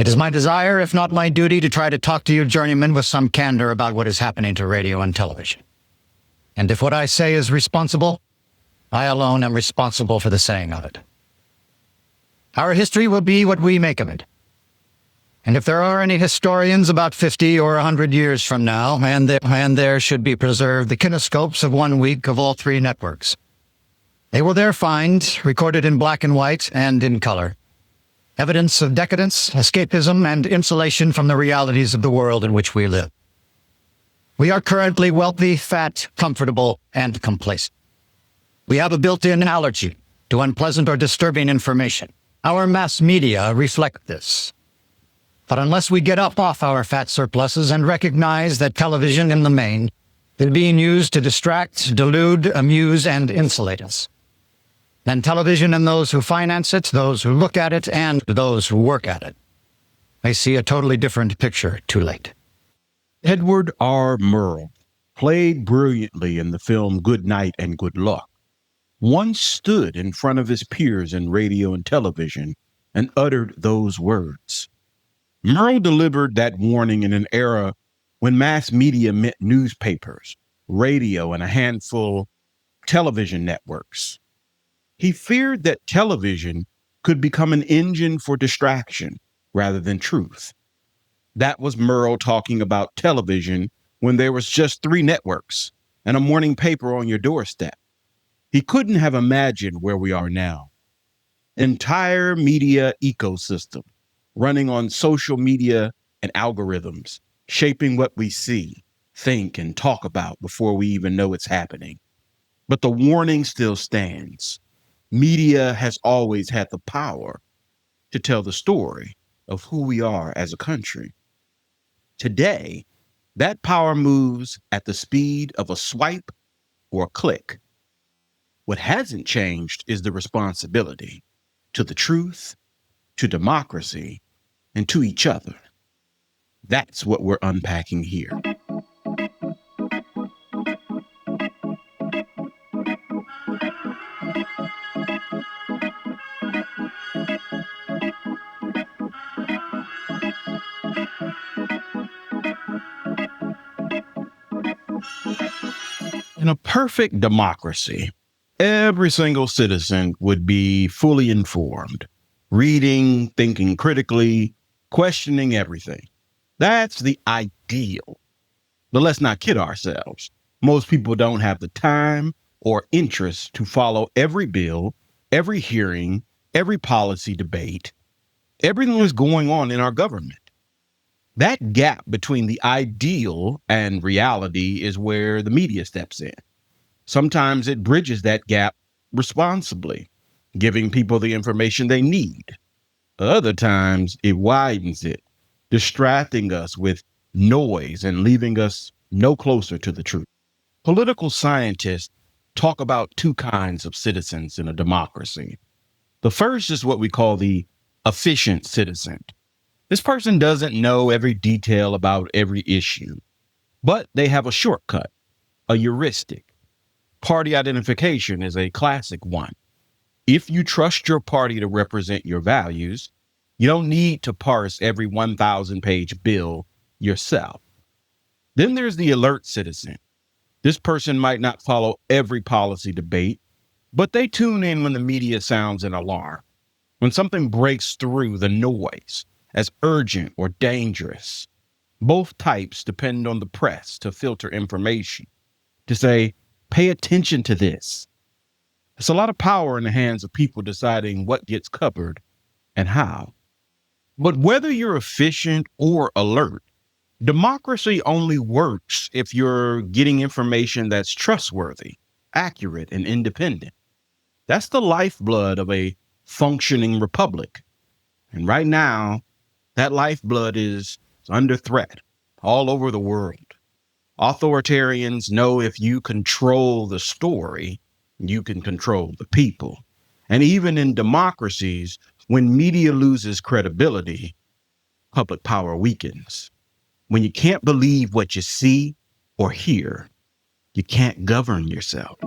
It is my desire, if not my duty, to try to talk to you journeymen with some candor about what is happening to radio and television. And if what I say is responsible, I alone am responsible for the saying of it. Our history will be what we make of it. And if there are any historians about 50 or 100 years from now, and there should be preserved the kinescopes of 1 week of all 3 networks, they will there find, recorded in black and white and in color, evidence of decadence, escapism, and insulation from the realities of the world in which we live. We are currently wealthy, fat, comfortable, and complacent. We have a built-in allergy to unpleasant or disturbing information. Our mass media reflect this. But unless we get up off our fat surpluses and recognize that television in the main is being used to distract, delude, amuse, and insulate us, then television and those who finance it, those who look at it, and those who work at it may see a totally different picture too late. Edward R. Murrow, played brilliantly in the film Good Night and Good Luck, once stood in front of his peers in radio and television and uttered those words. Murrow delivered that warning in an era when mass media meant newspapers, radio, and a handful television networks. He feared that television could become an engine for distraction rather than truth. That was Murrow talking about television when there was just 3 networks and a morning paper on your doorstep. He couldn't have imagined where we are now. Entire media ecosystem running on social media and algorithms, shaping what we see, think, and talk about before we even know it's happening. But the warning still stands. Media has always had the power to tell the story of who we are as a country. Today, that power moves at the speed of a swipe or a click. What hasn't changed is the responsibility to the truth, to democracy, and to each other. That's what we're unpacking here. In a perfect democracy, every single citizen would be fully informed, reading, thinking critically, questioning everything. That's the ideal. But let's not kid ourselves. Most people don't have the time or interest to follow every bill, every hearing, every policy debate, everything that's going on in our government. That gap between the ideal and reality is where the media steps in. Sometimes it bridges that gap responsibly, giving people the information they need. Other times it widens it, distracting us with noise and leaving us no closer to the truth. Political scientists talk about 2 kinds of citizens in a democracy. The first is what we call the efficient citizen. This person doesn't know every detail about every issue, but they have a shortcut, a heuristic. Party identification is a classic one. If you trust your party to represent your values, you don't need to parse every 1,000-page bill yourself. Then there's the alert citizen. This person might not follow every policy debate, but they tune in when the media sounds an alarm, when something breaks through the noise as urgent or dangerous. Both types depend on the press to filter information, to say, pay attention to this. It's a lot of power in the hands of people deciding what gets covered and how. But whether you're efficient or alert, democracy only works if you're getting information that's trustworthy, accurate, and independent. That's the lifeblood of a functioning republic. And right now, that lifeblood is under threat all over the world. Authoritarians know if you control the story, you can control the people. And even in democracies, when media loses credibility, public power weakens. When you can't believe what you see or hear, you can't govern yourself.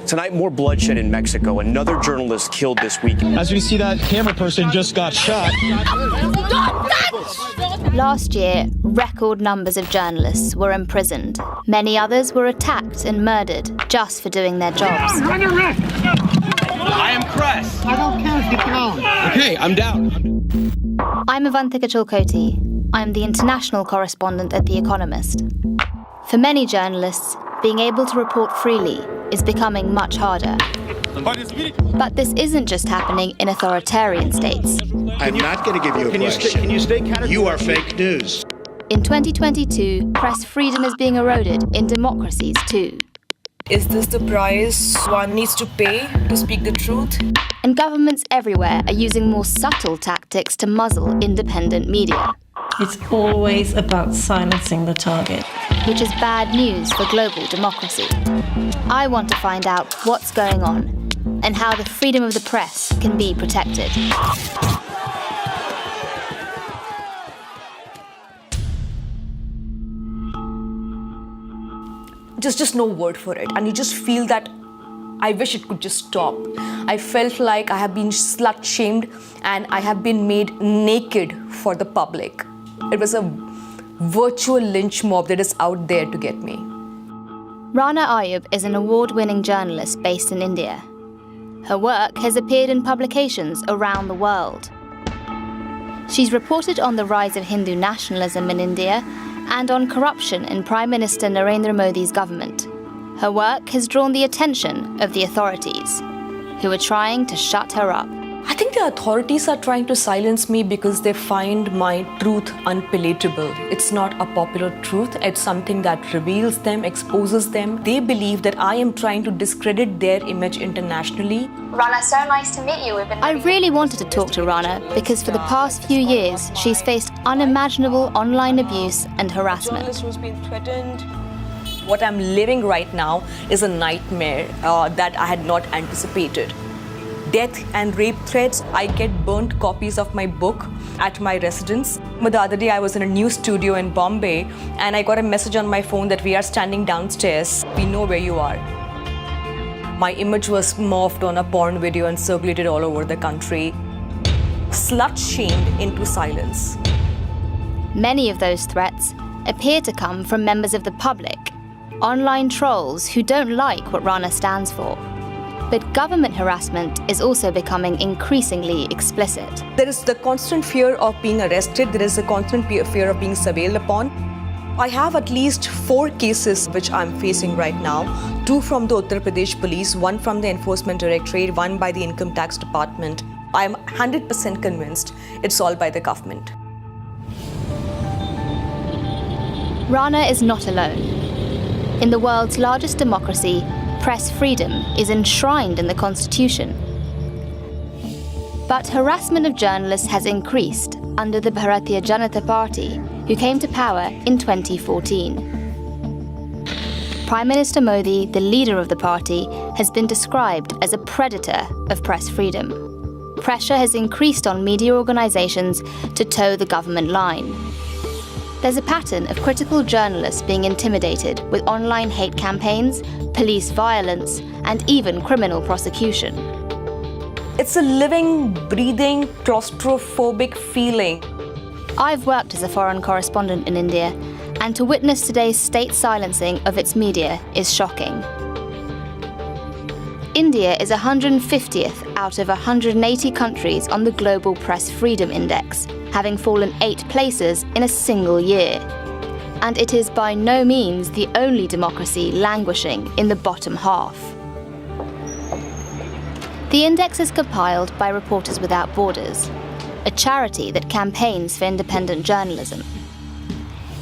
Tonight, more bloodshed in Mexico. Another journalist killed this week. As we see, that camera person just got shot. Last year, record numbers of journalists were imprisoned. Many others were attacked and murdered just for doing their jobs. I am press. I don't care if you're down. Okay, I'm down. I'm Avantika Chilkoti. I'm the international correspondent at The Economist. For many journalists, being able to report freely is becoming much harder. But this isn't just happening in authoritarian states. I'm not going to give you a question. Can you stay kind of... You are fake news. In 2022, press freedom is being eroded in democracies too. Is this the price one needs to pay to speak the truth? And governments everywhere are using more subtle tactics to muzzle independent media. It's always about silencing the target. Which is bad news for global democracy. I want to find out what's going on and how the freedom of the press can be protected. Just no word for it. And you just feel that I wish it could just stop. I felt like I have been slut-shamed and I have been made naked for the public. It was a virtual lynch mob that is out there to get me. Rana Ayub is an award-winning journalist based in India. Her work has appeared in publications around the world. She's reported on the rise of Hindu nationalism in India and on corruption in Prime Minister Narendra Modi's government. Her work has drawn the attention of the authorities, who are trying to shut her up. I think the authorities are trying to silence me because they find my truth unpalatable. It's not a popular truth. It's something that reveals them, exposes them. They believe that I am trying to discredit their image internationally. Rana, so nice to meet you. I really wanted to talk to Rana because for the past few years, she's faced unimaginable online abuse and harassment. Journalist who's been threatened. What I'm living right now is a nightmare that I had not anticipated. Death and rape threats. I get burnt copies of my book at my residence. But the other day I was in a news studio in Bombay and I got a message on my phone that we are standing downstairs. We know where you are. My image was morphed on a porn video and circulated all over the country. Slut-shamed into silence. Many of those threats appear to come from members of the public, online trolls who don't like what Rana stands for. But government harassment is also becoming increasingly explicit. There is the constant fear of being arrested. There is a constant fear of being surveilled upon. I have at least 4 cases which I'm facing right now. 2 from the Uttar Pradesh police, 1 from the Enforcement Directorate, 1 by the Income Tax Department. I'm 100% convinced it's all by the government. Rana is not alone. In the world's largest democracy, press freedom is enshrined in the Constitution. But harassment of journalists has increased under the Bharatiya Janata Party, who came to power in 2014. Prime Minister Modi, the leader of the party, has been described as a predator of press freedom. Pressure has increased on media organizations to toe the government line. There's a pattern of critical journalists being intimidated with online hate campaigns, police violence, and even criminal prosecution. It's a living, breathing, claustrophobic feeling. I've worked as a foreign correspondent in India, and to witness today's state silencing of its media is shocking. India is 150th out of 180 countries on the Global Press Freedom Index, having fallen 8 places in a single year. And it is by no means the only democracy languishing in the bottom half. The index is compiled by Reporters Without Borders, a charity that campaigns for independent journalism.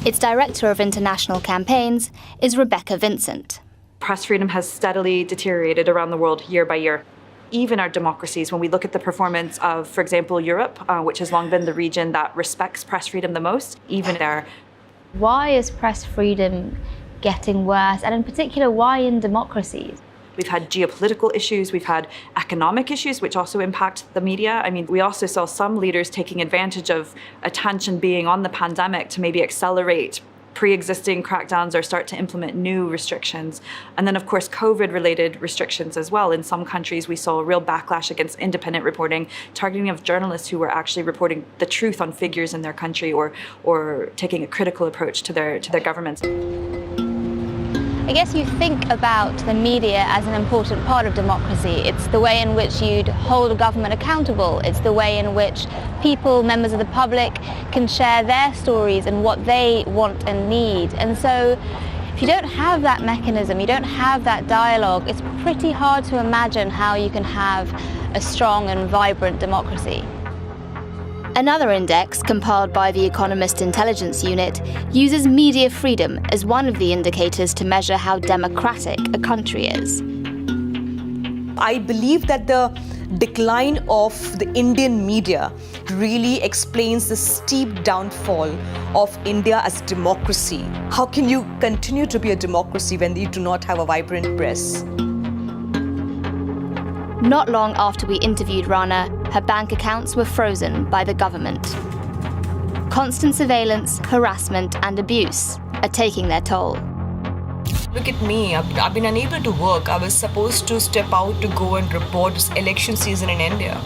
Its director of international campaigns is Rebecca Vincent. Press freedom has steadily deteriorated around the world year by year. Even our democracies, when we look at the performance of, for example, Europe, which has long been the region that respects press freedom the most, even there. Why is press freedom getting worse? And in particular, why in democracies? We've had geopolitical issues, we've had economic issues, which also impact the media. I mean, we also saw some leaders taking advantage of attention being on the pandemic to maybe accelerate pre-existing crackdowns or start to implement new restrictions. And then, of course, COVID-related restrictions as well. In some countries, we saw a real backlash against independent reporting, targeting of journalists who were actually reporting the truth on figures in their country or taking a critical approach to their governments. I guess you think about the media as an important part of democracy. It's the way in which you'd hold a government accountable. It's the way in which people, members of the public, can share their stories and what they want and need. And so if you don't have that mechanism, you don't have that dialogue, it's pretty hard to imagine how you can have a strong and vibrant democracy. Another index, compiled by the Economist Intelligence Unit, uses media freedom as one of the indicators to measure how democratic a country is. I believe that the decline of the Indian media really explains the steep downfall of India as democracy. How can you continue to be a democracy when you do not have a vibrant press? Not long after we interviewed Rana, her bank accounts were frozen by the government. Constant surveillance, harassment, and abuse are taking their toll. Look at me, I've been unable to work. I was supposed to step out to go and report this election season in India.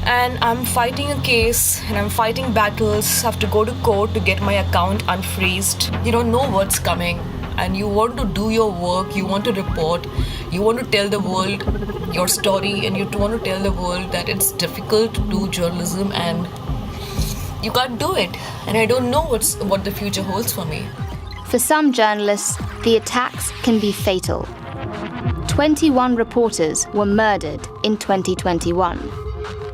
And I'm fighting a case and I'm fighting battles. I have to go to court to get my account unfreezed. You don't know what's coming. And you want to do your work, you want to report, you want to tell the world your story, and you want to tell the world that it's difficult to do journalism and you can't do it. And I don't know what the future holds for me. For some journalists, the attacks can be fatal. 21 reporters were murdered in 2021,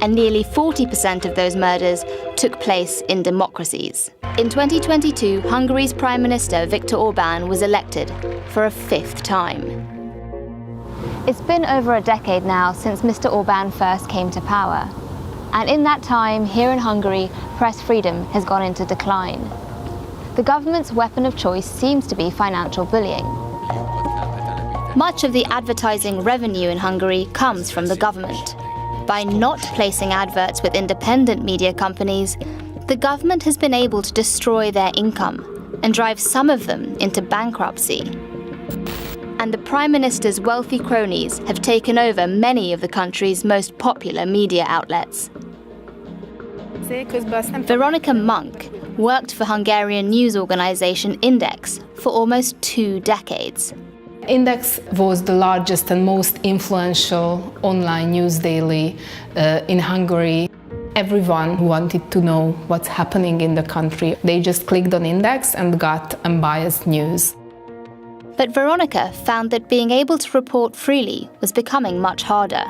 and nearly 40% of those murders took place in democracies. In 2022, Hungary's Prime Minister Viktor Orbán was elected for a 5th time. It's been over a decade now since Mr. Orbán first came to power. And in that time, here in Hungary, press freedom has gone into decline. The government's weapon of choice seems to be financial bullying. Much of the advertising revenue in Hungary comes from the government. By not placing adverts with independent media companies, the government has been able to destroy their income and drive some of them into bankruptcy. And the Prime Minister's wealthy cronies have taken over many of the country's most popular media outlets. Veronica Monk worked for Hungarian news organization Index for almost 2 decades. Index was the largest and most influential online news daily in Hungary. Everyone wanted to know what's happening in the country. They just clicked on Index and got unbiased news. But Veronica found that being able to report freely was becoming much harder.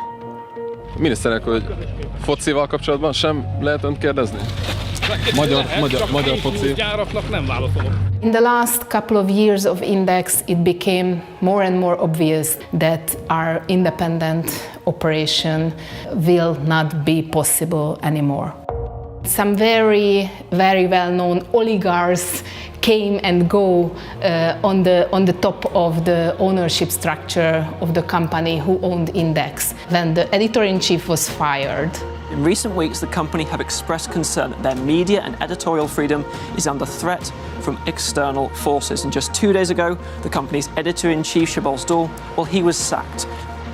Miniszterek, hogy focival kapcsolatban sem lehet önt kérdezni? Magyar foci. In the last couple of years of Index, it became more and more obvious that our independent operation will not be possible anymore. Some very, very well-known oligarchs came and go on the top of the ownership structure of the company who owned Index when the editor-in-chief was fired. In recent weeks, the company have expressed concern that their media and editorial freedom is under threat from external forces. And just 2 days ago, the company's editor-in-chief, Szabolcs, well, he was sacked.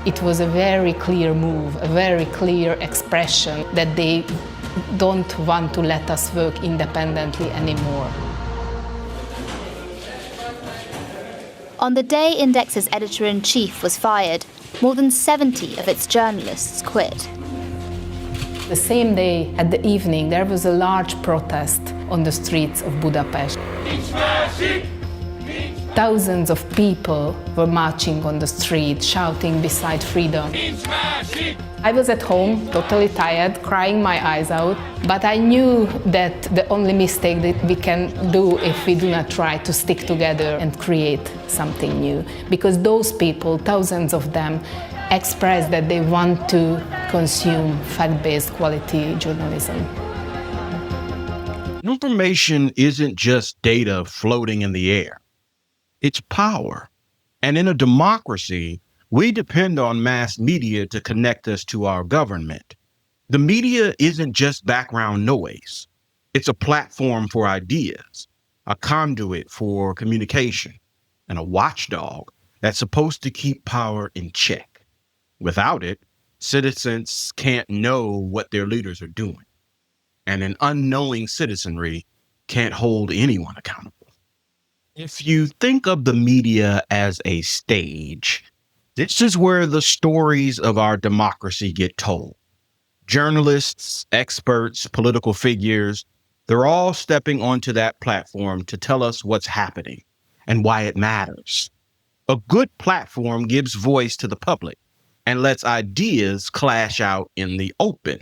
It was a very clear move, a very clear expression that they don't want to let us work independently anymore. On the day Index's editor-in-chief was fired, more than 70 of its journalists quit. The same day, at the evening, there was a large protest on the streets of Budapest. Thousands of people were marching on the street, shouting beside freedom. I was at home, totally tired, crying my eyes out, but I knew that the only mistake that we can do if we do not try to stick together and create something new. Because those people, thousands of them, express that they want to consume fact-based quality journalism. Information isn't just data floating in the air. It's power. And in a democracy, we depend on mass media to connect us to our government. The media isn't just background noise. It's a platform for ideas. a conduit for communication, and a watchdog that's supposed to keep power in check. Without it, citizens can't know what their leaders are doing, and an unknowing citizenry can't hold anyone accountable. If you think of the media as a stage, this is where the stories of our democracy get told. Journalists, experts, political figures, they're all stepping onto that platform to tell us what's happening and why it matters. A good platform gives voice to the public and lets ideas clash out in the open.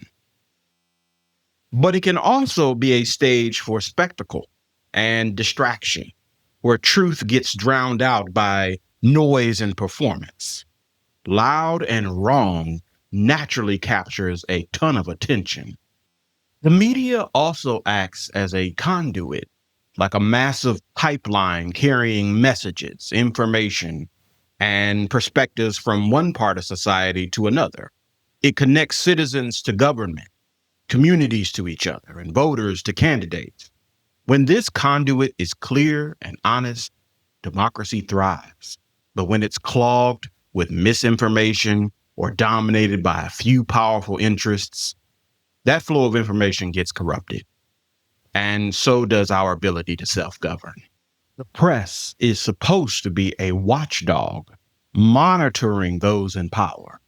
But it can also be a stage for spectacle and distraction, where truth gets drowned out by noise and performance. Loud and wrong naturally captures a ton of attention. The media also acts as a conduit, like a massive pipeline carrying messages, information, and perspectives from one part of society to another. It connects citizens to government, communities to each other, and voters to candidates. When this conduit is clear and honest, democracy thrives. But when it's clogged with misinformation or dominated by a few powerful interests, that flow of information gets corrupted. And so does our ability to self-govern. The press is supposed to be a watchdog, monitoring those in power.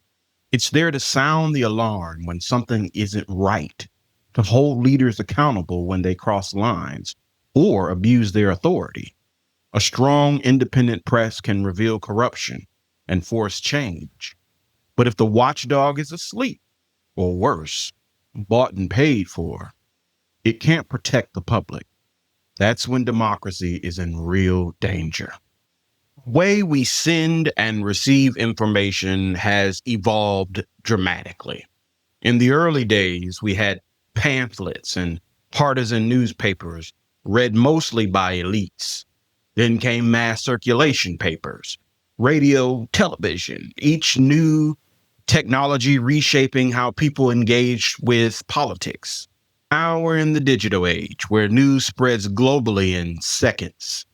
It's there to sound the alarm when something isn't right, to hold leaders accountable when they cross lines or abuse their authority. A strong, independent press can reveal corruption and force change. But if the watchdog is asleep, or worse, bought and paid for, it can't protect the public. That's when democracy is in real danger. The way we send and receive information has evolved dramatically. In the early days, we had pamphlets and partisan newspapers read mostly by elites. Then came mass circulation papers, radio, television, each new technology reshaping how people engage with politics. Now we're in the digital age where news spreads globally in seconds.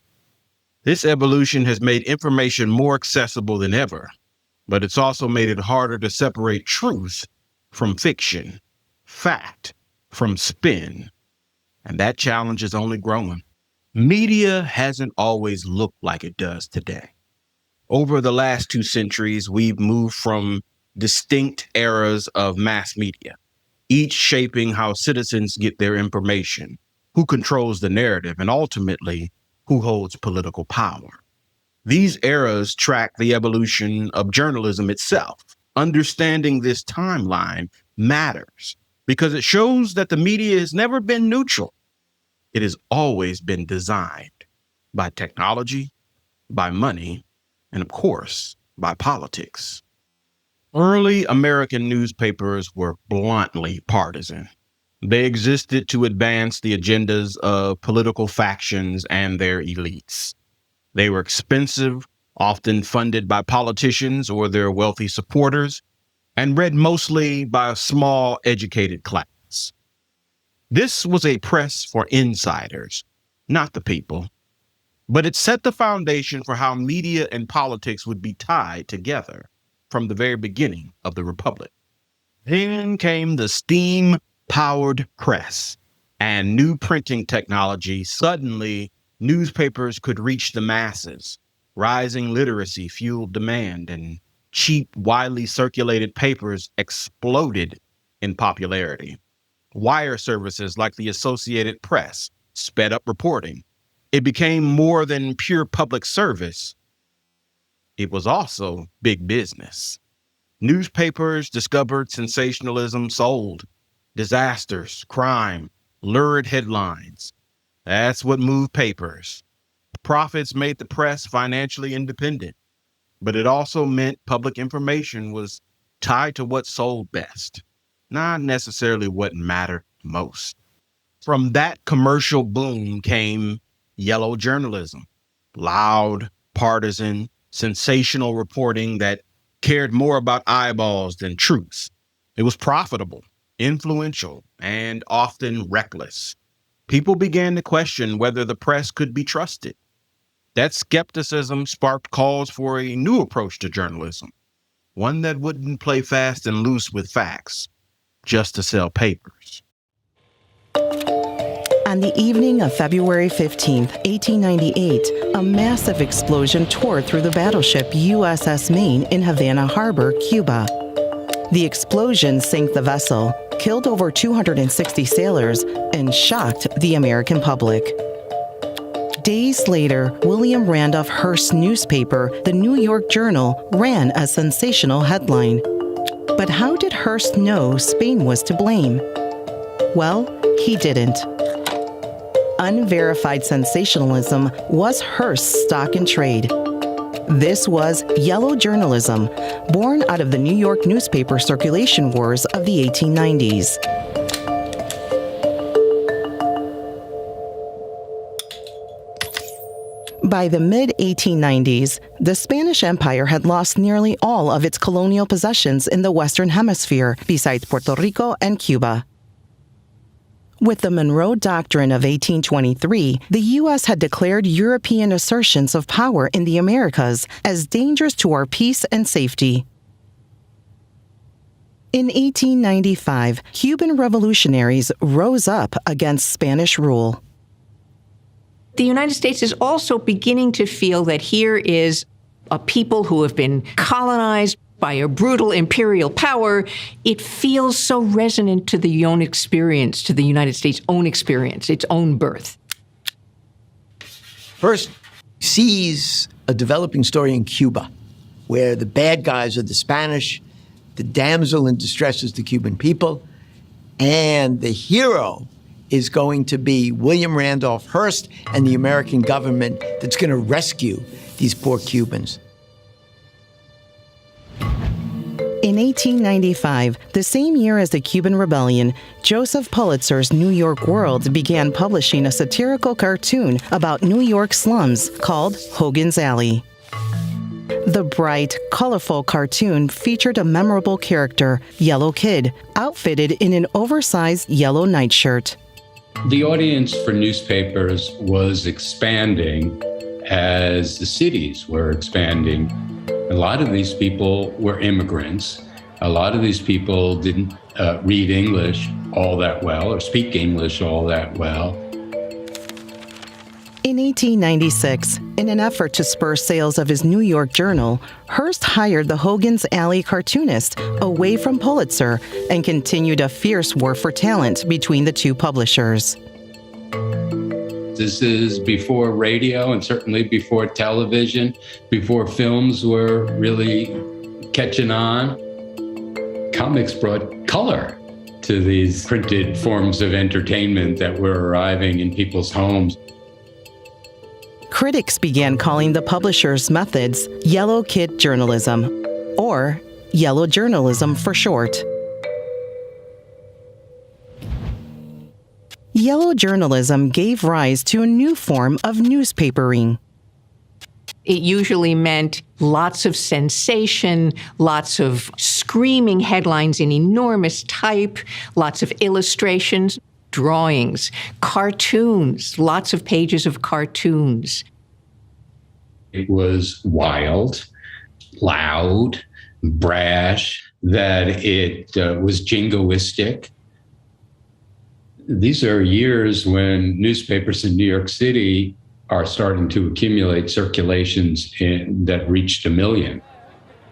This evolution has made information more accessible than ever, but it's also made it harder to separate truth from fiction, fact from spin. And that challenge is only growing. Media hasn't always looked like it does today. Over the last 2 centuries, we've moved from distinct eras of mass media, each shaping how citizens get their information, who controls the narrative, and ultimately, who holds political power. These eras track the evolution of journalism itself. Understanding this timeline matters because it shows that the media has never been neutral. It has always been designed by technology, by money, and of course, by politics. Early American newspapers were bluntly partisan. They existed to advance the agendas of political factions and their elites. They were expensive, often funded by politicians or their wealthy supporters, and read mostly by a small, educated class. This was a press for insiders, not the people. But it set the foundation for how media and politics would be tied together from the very beginning of the Republic. Then came the steam-powered press and new printing technology. Suddenly, newspapers could reach the masses. Rising literacy fueled demand, and cheap, widely circulated papers exploded in popularity. Wire services like the Associated Press sped up reporting. It became more than pure public service. It was also big business. Newspapers discovered sensationalism, sold disasters, crime, lurid headlines. That's what moved papers. Profits made the press financially independent, but it also meant public information was tied to what sold best, not necessarily what mattered most. From that commercial boom came yellow journalism, loud, partisan, sensational reporting that cared more about eyeballs than truth. It was profitable, influential, and often reckless. people began to question whether the press could be trusted. That skepticism sparked calls for a new approach to journalism, one that wouldn't play fast and loose with facts, just to sell papers. On the evening of February 15, 1898, a massive explosion tore through the battleship USS Maine in Havana Harbor, Cuba. The explosion sank the vessel, killed over 260 sailors, and shocked the American public. Days later, William Randolph Hearst's newspaper, the New York Journal, ran a sensational headline. But how did Hearst know Spain was to blame? Well, he didn't. Unverified sensationalism was Hearst's stock in trade. This was yellow journalism, born out of the New York newspaper circulation wars of the 1890s. By the mid-1890s, the Spanish Empire had lost nearly all of its colonial possessions in the Western Hemisphere, besides Puerto Rico and Cuba. With the Murrow Doctrine of 1823, the U.S. had declared European assertions of power in the Americas as dangerous to our peace and safety. In 1895, Cuban revolutionaries rose up against Spanish rule. The United States is also beginning to feel that here is a people who have been colonized by a brutal imperial power. It feels so resonant to the own experience, to the United States' own experience, its own birth. First, sees a developing story in Cuba, where the bad guys are the Spanish, the damsel in distress is the Cuban people, and the hero is going to be William Randolph Hearst and the American government that's going to rescue these poor Cubans. In 1895, the same year as the Cuban Rebellion, Joseph Pulitzer's New York World began publishing a satirical cartoon about New York slums called Hogan's Alley. The bright, colorful cartoon featured a memorable character, Yellow Kid, outfitted in an oversized yellow nightshirt. The audience for newspapers was expanding as the cities were expanding. A lot of these people were immigrants. A lot of these people didn't read English all that well or speak English all that well. In 1896, in an effort to spur sales of his New York Journal, Hearst hired the Hogan's Alley cartoonist away from Pulitzer and continued a fierce war for talent between the two publishers. This is before radio and certainly before television, before films were really catching on. Comics brought color to these printed forms of entertainment that were arriving in people's homes. Critics began calling the publisher's methods Yellow Kid journalism, or yellow journalism for short. Yellow journalism gave rise to a new form of newspapering. It usually meant lots of sensation, lots of screaming headlines in enormous type, lots of illustrations, drawings, cartoons, lots of pages of cartoons. It was wild, loud, brash, that it was jingoistic. These are years when newspapers in New York City are starting to accumulate circulations that reached 1 million.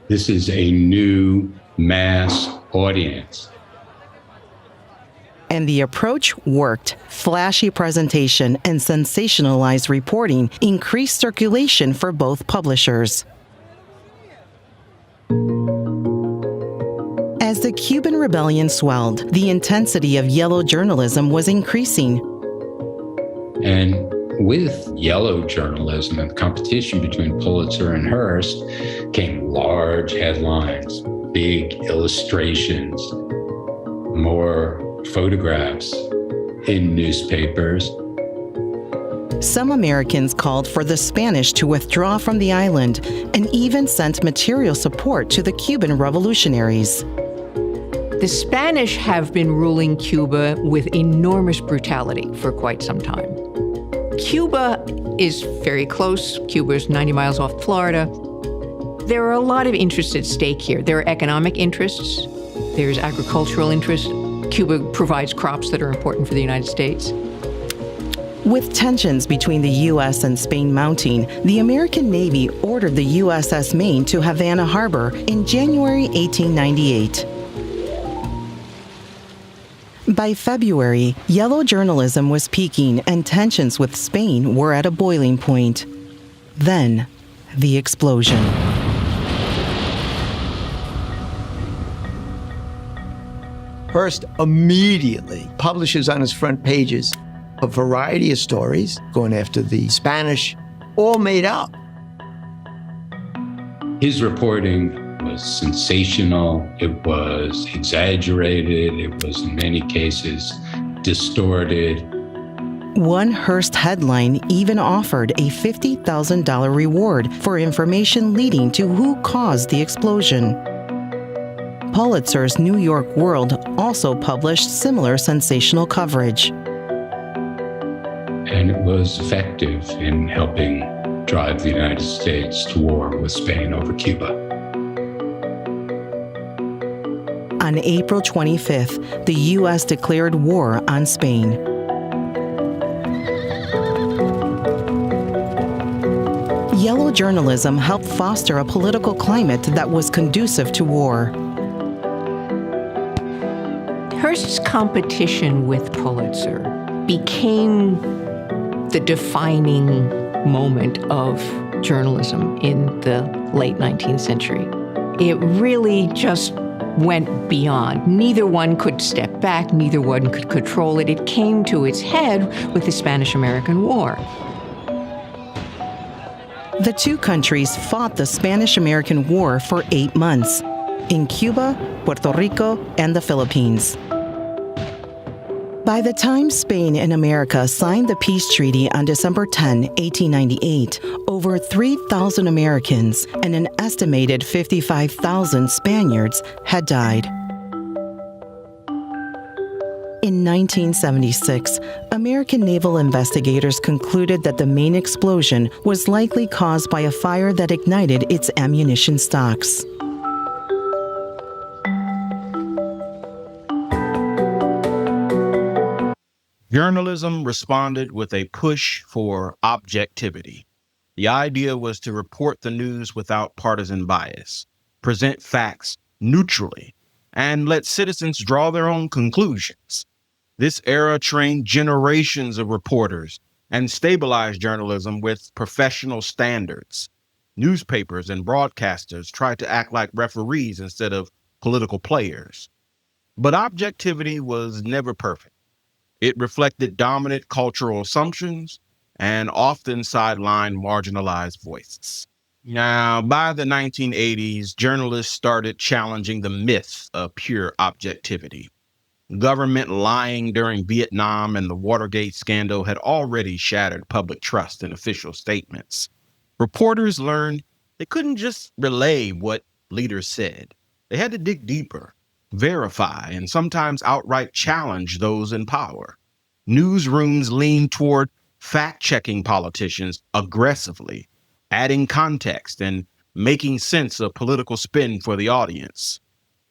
This is a new mass audience. And the approach worked. Flashy presentation and sensationalized reporting increased circulation for both publishers. As the Cuban Rebellion swelled, the intensity of yellow journalism was increasing. And with yellow journalism and competition between Pulitzer and Hearst came large headlines, big illustrations, more photographs in newspapers. Some Americans called for the Spanish to withdraw from the island and even sent material support to the Cuban revolutionaries. The Spanish have been ruling Cuba with enormous brutality for quite some time. Cuba is very close. Cuba is 90 miles off Florida. There are a lot of interests at stake here. There are economic interests. There's agricultural interests. Cuba provides crops that are important for the United States. With tensions between the U.S. and Spain mounting, the American Navy ordered the USS Maine to Havana Harbor in January 1898. By February, yellow journalism was peaking and tensions with Spain were at a boiling point. Then, the explosion. Hearst immediately publishes on his front pages a variety of stories going after the Spanish, all made up. His reporting was sensational, it was exaggerated, it was in many cases distorted. One Hearst headline even offered a $50,000 reward for information leading to who caused the explosion. Pulitzer's New York World also published similar sensational coverage. And it was effective in helping drive the United States to war with Spain over Cuba. On April 25th, the U.S. declared war on Spain. Yellow journalism helped foster a political climate that was conducive to war. Hearst's competition with Pulitzer became the defining moment of journalism in the late 19th century. It really just went beyond. Neither one could step back, neither one could control it. It came to its head with the Spanish-American War. The two countries fought the Spanish-American War for 8 months in Cuba, Puerto Rico, and the Philippines. By the time Spain and America signed the peace treaty on December 10, 1898, over 3,000 Americans and an estimated 55,000 Spaniards had died. In 1976, American naval investigators concluded that the main explosion was likely caused by a fire that ignited its ammunition stocks. Journalism responded with a push for objectivity. The idea was to report the news without partisan bias, present facts neutrally, and let citizens draw their own conclusions. This era trained generations of reporters and stabilized journalism with professional standards. Newspapers and broadcasters tried to act like referees instead of political players. But objectivity was never perfect. It reflected dominant cultural assumptions and often sidelined marginalized voices. Now, by the 1980s, journalists started challenging the myth of pure objectivity. Government lying during Vietnam and the Watergate scandal had already shattered public trust in official statements. Reporters learned they couldn't just relay what leaders said. They had to dig deeper, verify, and sometimes outright challenge those in power. Newsrooms leaned toward fact-checking politicians aggressively, adding context and making sense of political spin for the audience.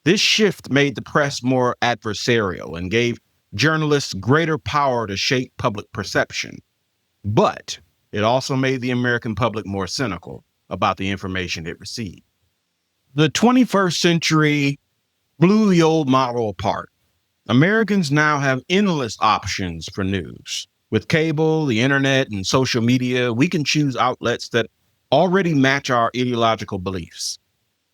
This shift made the press more adversarial and gave journalists greater power to shape public perception. But it also made the American public more cynical about the information it received. The 21st century blew the old model apart. Americans now have endless options for news. With cable, the internet, and social media, we can choose outlets that already match our ideological beliefs.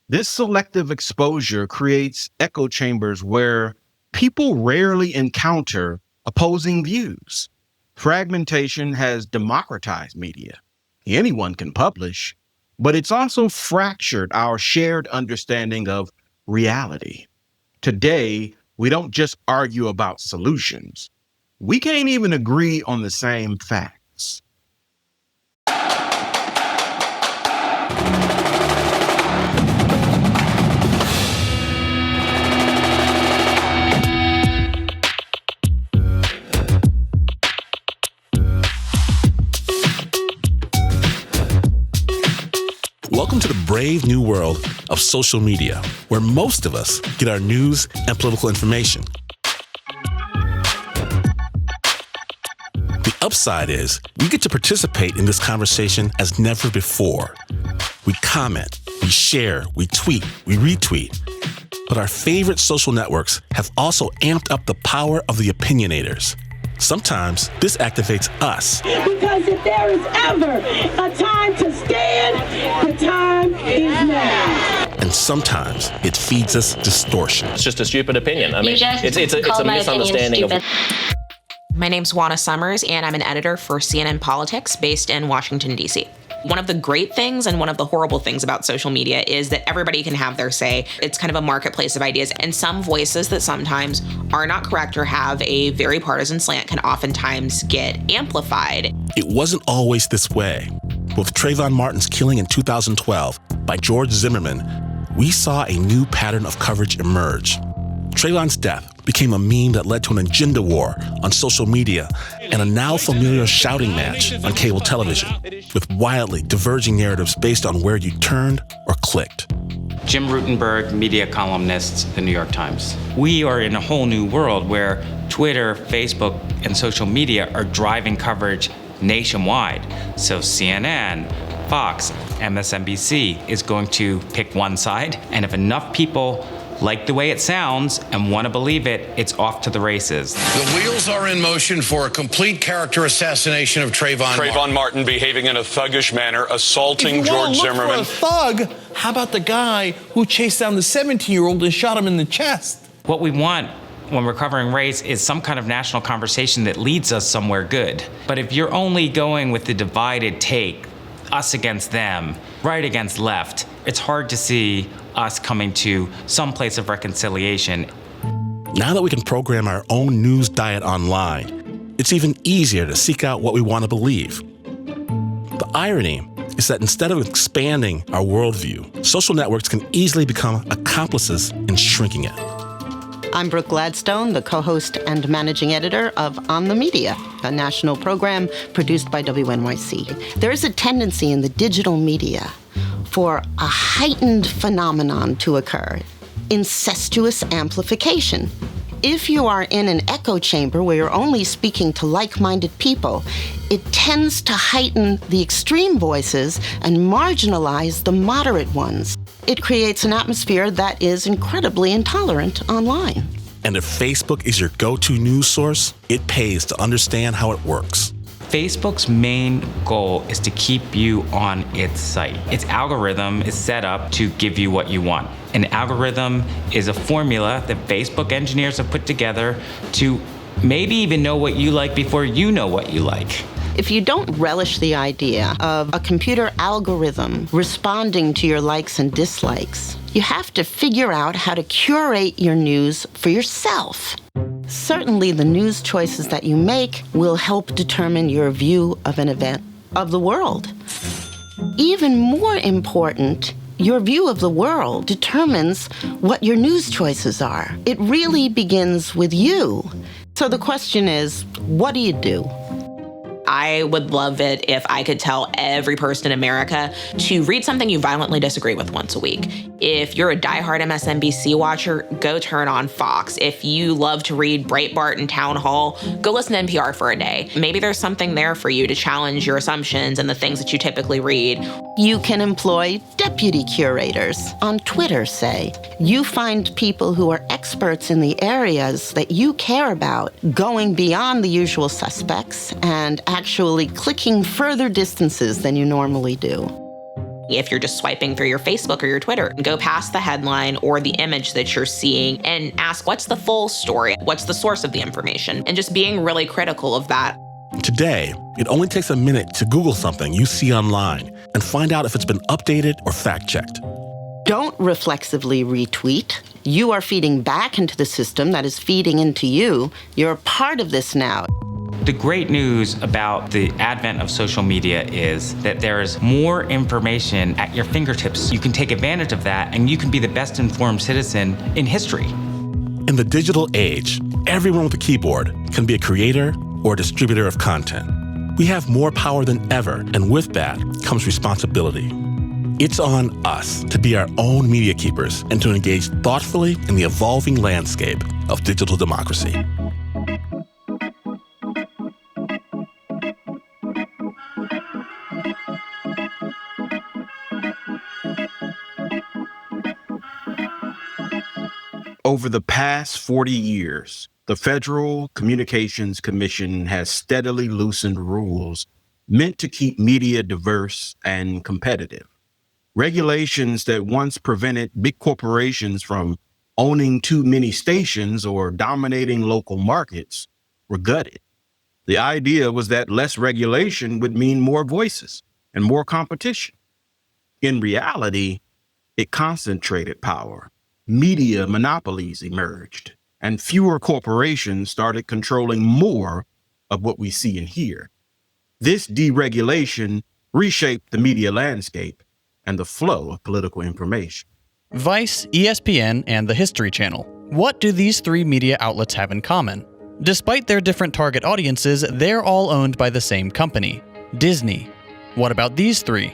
This selective exposure creates echo chambers where people rarely encounter opposing views. Fragmentation has democratized media. Anyone can publish, but it's also fractured our shared understanding of reality. Today, we don't just argue about solutions. We can't even agree on the same facts. brave new world of social media, where most of us get our news and political information. The upside is we get to participate in this conversation as never before. We comment, we share, we tweet, we retweet. But our favorite social networks have also amped up the power of the opinionators. Sometimes this activates us. Because if there is ever a time to stand, the time is now. And sometimes it feeds us distortion. It's just a stupid opinion. I mean, it's a misunderstanding of... My name's Juana Summers, and I'm an editor for CNN Politics based in Washington, D.C. One of the great things and one of the horrible things about social media is that everybody can have their say. It's kind of a marketplace of ideas, and some voices that sometimes are not correct or have a very partisan slant can oftentimes get amplified. It wasn't always this way. With Trayvon Martin's killing in 2012 by George Zimmerman, we saw a new pattern of coverage emerge. Trayvon's death became a meme that led to an agenda war on social media and a now familiar shouting match on cable television, with wildly diverging narratives based on where you turned or clicked. Jim Rutenberg, media columnist, The New York Times. We are in a whole new world where Twitter, Facebook, and social media are driving coverage nationwide. So CNN, Fox, MSNBC is going to pick one side, and if enough people like the way it sounds and want to believe it, it's off to the races. The wheels are in motion for a complete character assassination of Trayvon Martin behaving in a thuggish manner, assaulting George Zimmerman. If you want to look for a thug, how about the guy who chased down the 17-year-old and shot him in the chest? What we want when we're covering race is some kind of national conversation that leads us somewhere good. But if you're only going with the divided take, us against them, right against left, it's hard to see us coming to some place of reconciliation. Now that we can program our own news diet online, it's even easier to seek out what we want to believe. The irony is that instead of expanding our worldview, social networks can easily become accomplices in shrinking it. I'm Brooke Gladstone, the co-host and managing editor of On the Media, a national program produced by WNYC. There is a tendency in the digital media for a heightened phenomenon to occur, incestuous amplification. If you are in an echo chamber where you're only speaking to like-minded people, it tends to heighten the extreme voices and marginalize the moderate ones. It creates an atmosphere that is incredibly intolerant online. And if Facebook is your go-to news source, it pays to understand how it works. Facebook's main goal is to keep you on its site. Its algorithm is set up to give you what you want. An algorithm is a formula that Facebook engineers have put together to maybe even know what you like before you know what you like. If you don't relish the idea of a computer algorithm responding to your likes and dislikes, you have to figure out how to curate your news for yourself. Certainly, the news choices that you make will help determine your view of an event of the world. Even more important, your view of the world determines what your news choices are. It really begins with you. So the question is, what do you do? I would love it if I could tell every person in America to read something you violently disagree with once a week. If you're a diehard MSNBC watcher, go turn on Fox. If you love to read Breitbart and Town Hall, go listen to NPR for a day. Maybe there's something there for you to challenge your assumptions and the things that you typically read. You can employ deputy curators on Twitter, say. You find people who are experts in the areas that you care about, going beyond the usual suspects and actually clicking further distances than you normally do. If you're just swiping through your Facebook or your Twitter, go past the headline or the image that you're seeing and ask, what's the full story? What's the source of the information? And just being really critical of that. Today, it only takes a minute to Google something you see online and find out if it's been updated or fact-checked. Don't reflexively retweet. You are feeding back into the system that is feeding into you. You're a part of this now. The great news about the advent of social media is that there is more information at your fingertips. You can take advantage of that, and you can be the best informed citizen in history. In the digital age, everyone with a keyboard can be a creator or a distributor of content. We have more power than ever, and with that comes responsibility. It's on us to be our own media keepers and to engage thoughtfully in the evolving landscape of digital democracy. Over the past 40 years, the Federal Communications Commission has steadily loosened rules meant to keep media diverse and competitive. Regulations that once prevented big corporations from owning too many stations or dominating local markets were gutted. The idea was that less regulation would mean more voices and more competition. In reality, it concentrated power. Media monopolies emerged, and fewer corporations started controlling more of what we see and hear. This deregulation reshaped the media landscape and the flow of political information. Vice, ESPN, and the History Channel. What do these three media outlets have in common? Despite their different target audiences, they're all owned by the same company, Disney. What about these three?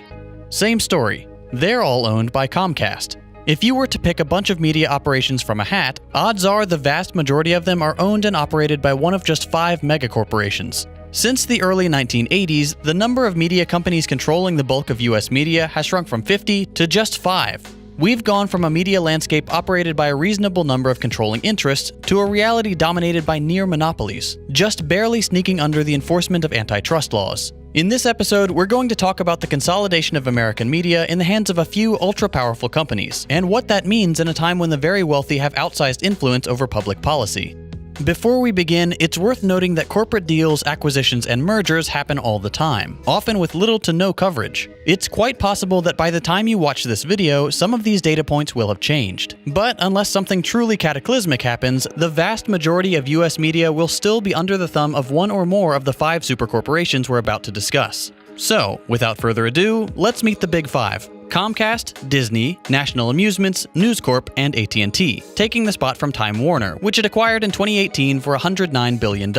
Same story. They're all owned by Comcast. If you were to pick a bunch of media operations from a hat, odds are the vast majority of them are owned and operated by one of just 5 megacorporations. Since the early 1980s, the number of media companies controlling the bulk of US media has shrunk from 50 to just 5. We've gone from a media landscape operated by a reasonable number of controlling interests to a reality dominated by near monopolies, just barely sneaking under the enforcement of antitrust laws. In this episode, we're going to talk about the consolidation of American media in the hands of a few ultra-powerful companies, and what that means in a time when the very wealthy have outsized influence over public policy. Before we begin, it's worth noting that corporate deals, acquisitions, and mergers happen all the time, often with little to no coverage. It's quite possible that by the time you watch this video, some of these data points will have changed. But unless something truly cataclysmic happens, the vast majority of US media will still be under the thumb of one or more of the 5 supercorporations we're about to discuss. So, without further ado, let's meet the Big 5. Comcast, Disney, National Amusements, News Corp, and AT&T, taking the spot from Time Warner, which it acquired in 2018 for $109 billion.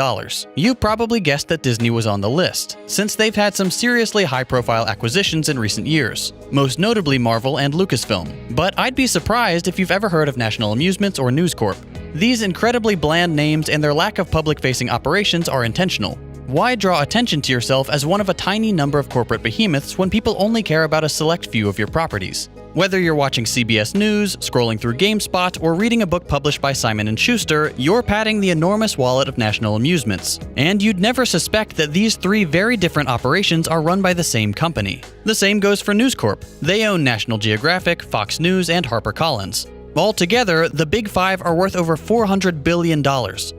You probably guessed that Disney was on the list, since they've had some seriously high-profile acquisitions in recent years, most notably Marvel and Lucasfilm. But I'd be surprised if you've ever heard of National Amusements or News Corp. These incredibly bland names and their lack of public-facing operations are intentional. Why draw attention to yourself as one of a tiny number of corporate behemoths when people only care about a select few of your properties? Whether you're watching CBS News, scrolling through GameSpot, or reading a book published by Simon & Schuster, you're patting the enormous wallet of National Amusements. And you'd never suspect that these 3 very different operations are run by the same company. The same goes for News Corp. They own National Geographic, Fox News, and HarperCollins. Altogether, the Big 5 are worth over $400 billion,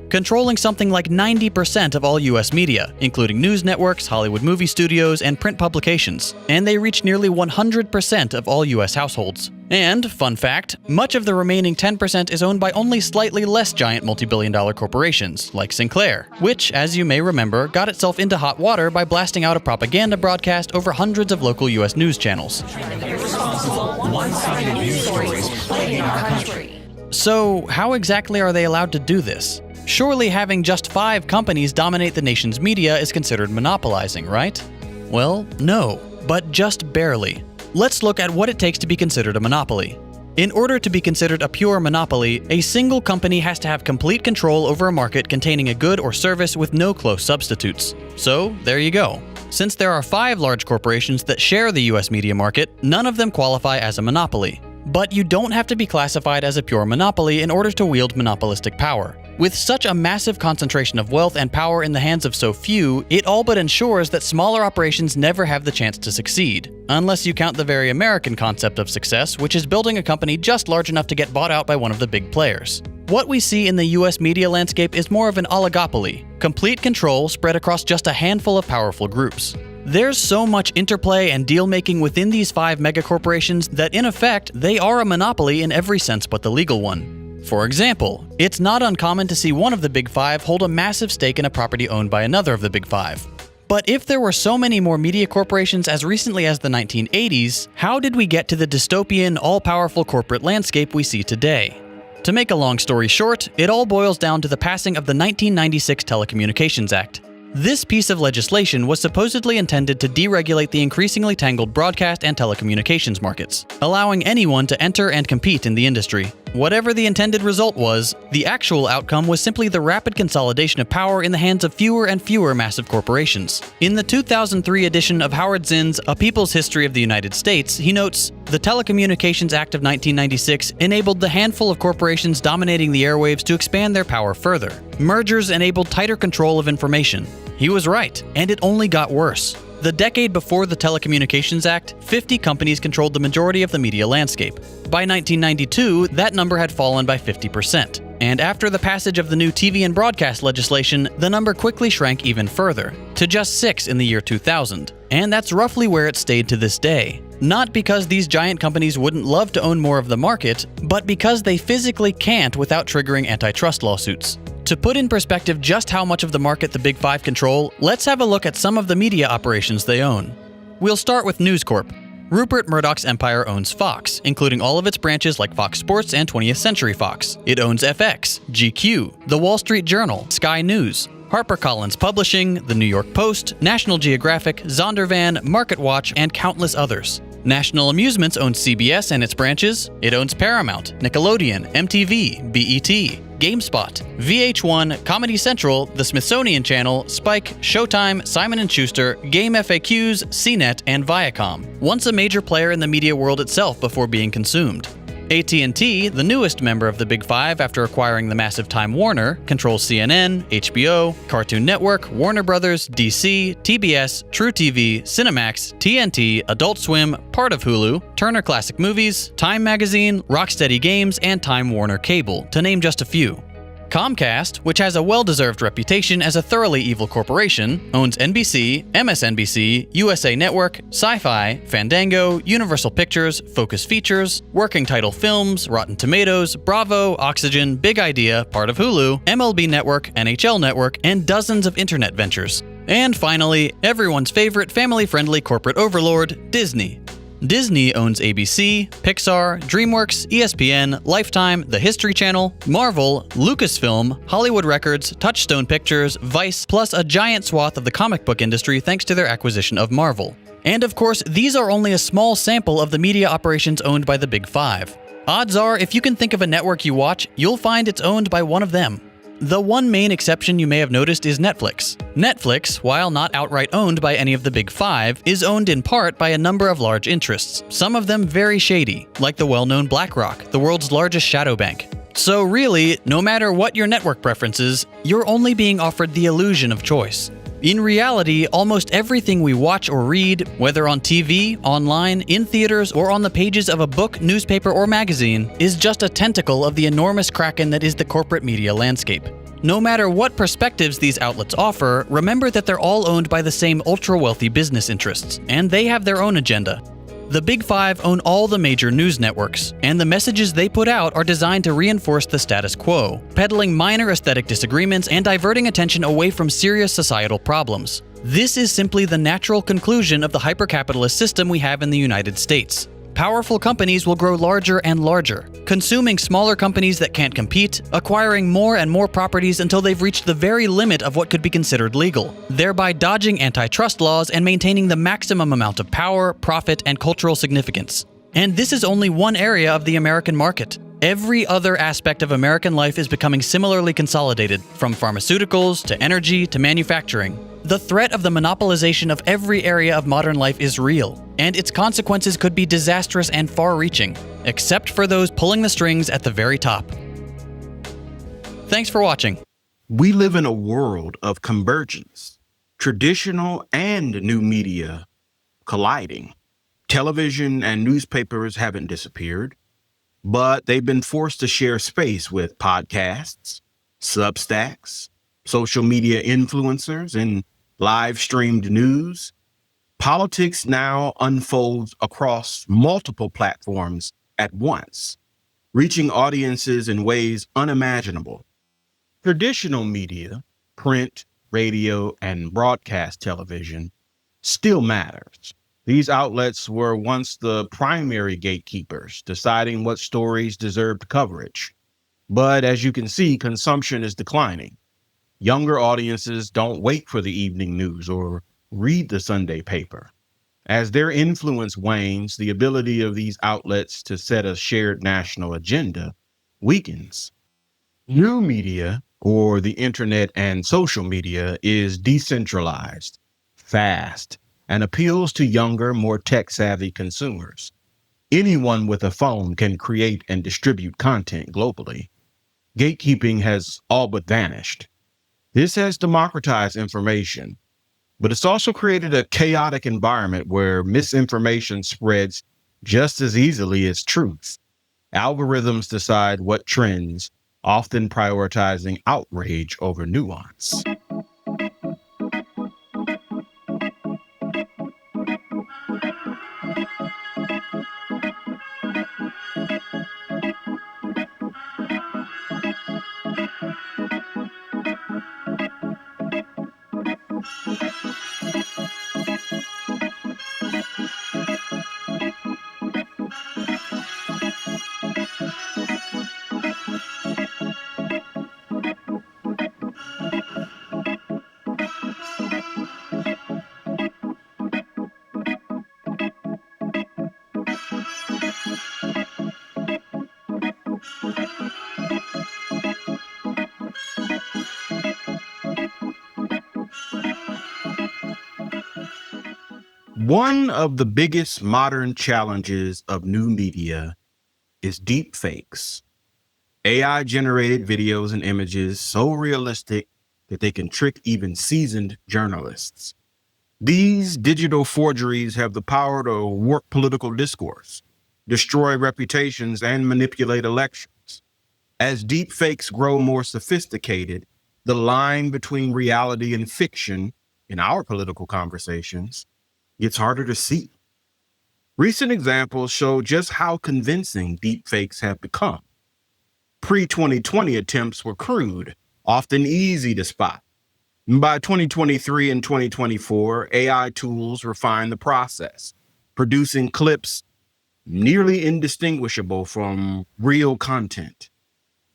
controlling something like 90% of all US media, including news networks, Hollywood movie studios, and print publications, and they reach nearly 100% of all US households. And, fun fact, much of the remaining 10% is owned by only slightly less giant multi-billion-dollar corporations, like Sinclair, which, as you may remember, got itself into hot water by blasting out a propaganda broadcast over hundreds of local US news channels. One-sided news stories played in our country. So, how exactly are they allowed to do this? Surely having just 5 companies dominate the nation's media is considered monopolizing, right? Well, no, but just barely. Let's look at what it takes to be considered a monopoly. In order to be considered a pure monopoly, a single company has to have complete control over a market containing a good or service with no close substitutes. So, there you go. Since there are 5 large corporations that share the US media market, none of them qualify as a monopoly. But you don't have to be classified as a pure monopoly in order to wield monopolistic power. With such a massive concentration of wealth and power in the hands of so few, it all but ensures that smaller operations never have the chance to succeed. Unless you count the very American concept of success, which is building a company just large enough to get bought out by one of the big players. What we see in the US media landscape is more of an oligopoly, complete control spread across just a handful of powerful groups. There's so much interplay and deal-making within these 5 megacorporations that in effect, they are a monopoly in every sense but the legal one. For example, it's not uncommon to see one of the Big 5 hold a massive stake in a property owned by another of the Big 5. But if there were so many more media corporations as recently as the 1980s, how did we get to the dystopian, all-powerful corporate landscape we see today? To make a long story short, it all boils down to the passing of the 1996 Telecommunications Act. This piece of legislation was supposedly intended to deregulate the increasingly tangled broadcast and telecommunications markets, allowing anyone to enter and compete in the industry. Whatever the intended result was, the actual outcome was simply the rapid consolidation of power in the hands of fewer and fewer massive corporations. In the 2003 edition of Howard Zinn's A People's History of the United States, he notes, "The Telecommunications Act of 1996 enabled the handful of corporations dominating the airwaves to expand their power further. Mergers enabled tighter control of information." He was right, and it only got worse. The decade before the Telecommunications Act, 50 companies controlled the majority of the media landscape. By 1992, that number had fallen by 50%. And after the passage of the new TV and broadcast legislation, the number quickly shrank even further, to just 6 in the year 2000. And that's roughly where it stayed to this day. Not because these giant companies wouldn't love to own more of the market, but because they physically can't without triggering antitrust lawsuits. To put in perspective just how much of the market the Big Five control, let's have a look at some of the media operations they own. We'll start with News Corp. Rupert Murdoch's empire owns Fox, including all of its branches like Fox Sports and 20th Century Fox. It owns FX, GQ, The Wall Street Journal, Sky News, HarperCollins Publishing, The New York Post, National Geographic, Zondervan, MarketWatch, and countless others. National Amusements owns CBS and its branches. It owns Paramount, Nickelodeon, MTV, BET, GameSpot, VH1, Comedy Central, The Smithsonian Channel, Spike, Showtime, Simon & Schuster, Game FAQs, CNET, and Viacom, once a major player in the media world itself before being consumed. AT&T, the newest member of the Big Five after acquiring the massive Time Warner, controls CNN, HBO, Cartoon Network, Warner Brothers, DC, TBS, truTV, Cinemax, TNT, Adult Swim, part of Hulu, Turner Classic Movies, Time Magazine, Rocksteady Games, and Time Warner Cable, to name just a few. Comcast, which has a well-deserved reputation as a thoroughly evil corporation, owns NBC, MSNBC, USA Network, Sci-Fi, Fandango, Universal Pictures, Focus Features, Working Title Films, Rotten Tomatoes, Bravo, Oxygen, Big Idea, part of Hulu, MLB Network, NHL Network, and dozens of internet ventures. And finally, everyone's favorite family-friendly corporate overlord, Disney. Disney owns ABC, Pixar, DreamWorks, ESPN, Lifetime, The History Channel, Marvel, Lucasfilm, Hollywood Records, Touchstone Pictures, Vice, plus a giant swath of the comic book industry thanks to their acquisition of Marvel. And of course, these are only a small sample of the media operations owned by the Big Five. Odds are, if you can think of a network you watch, you'll find it's owned by one of them. The one main exception you may have noticed is Netflix. Netflix, while not outright owned by any of the Big Five, is owned in part by a number of large interests, some of them very shady, like the well-known BlackRock, the world's largest shadow bank. So really, no matter what your network preferences, you're only being offered the illusion of choice. In reality, almost everything we watch or read, whether on TV, online, in theaters, or on the pages of a book, newspaper, or magazine, is just a tentacle of the enormous kraken that is the corporate media landscape. No matter what perspectives these outlets offer, remember that they're all owned by the same ultra-wealthy business interests, and they have their own agenda. The Big Five own all the major news networks, and the messages they put out are designed to reinforce the status quo, peddling minor aesthetic disagreements and diverting attention away from serious societal problems. This is simply the natural conclusion of the hyper-capitalist system we have in the United States. Powerful companies will grow larger and larger, consuming smaller companies that can't compete, acquiring more and more properties until they've reached the very limit of what could be considered legal, thereby dodging antitrust laws and maintaining the maximum amount of power, profit, and cultural significance. And this is only one area of the American market. Every other aspect of American life is becoming similarly consolidated, from pharmaceuticals to energy to manufacturing. The threat of the monopolization of every area of modern life is real, and its consequences could be disastrous and far-reaching, except for those pulling the strings at the very top. Thanks for watching. We live in a world of convergence, traditional and new media colliding. Television and newspapers haven't disappeared, but they've been forced to share space with podcasts, Substacks, social media influencers, and live-streamed news. Politics now unfolds across multiple platforms at once, reaching audiences in ways unimaginable. Traditional media, print, radio, and broadcast television, still matters. These outlets were once the primary gatekeepers, deciding what stories deserved coverage. But as you can see, consumption is declining. Younger audiences don't wait for the evening news or read the Sunday paper. As their influence wanes, the ability of these outlets to set a shared national agenda weakens. New media, or the internet and social media, is decentralized, fast, and appeals to younger, more tech-savvy consumers. Anyone with a phone can create and distribute content globally. Gatekeeping has all but vanished. This has democratized information, but it's also created a chaotic environment where misinformation spreads just as easily as truth. Algorithms decide what trends, often prioritizing outrage over nuance. One of the biggest modern challenges of new media is deepfakes. AI-generated videos and images so realistic that they can trick even seasoned journalists. These digital forgeries have the power to warp political discourse, destroy reputations, and manipulate elections. As deepfakes grow more sophisticated, the line between reality and fiction in our political conversations gets harder to see. Recent examples show just how convincing deepfakes have become. Pre-2020 attempts were crude, often easy to spot. By 2023 and 2024, AI tools refined the process, producing clips nearly indistinguishable from real content.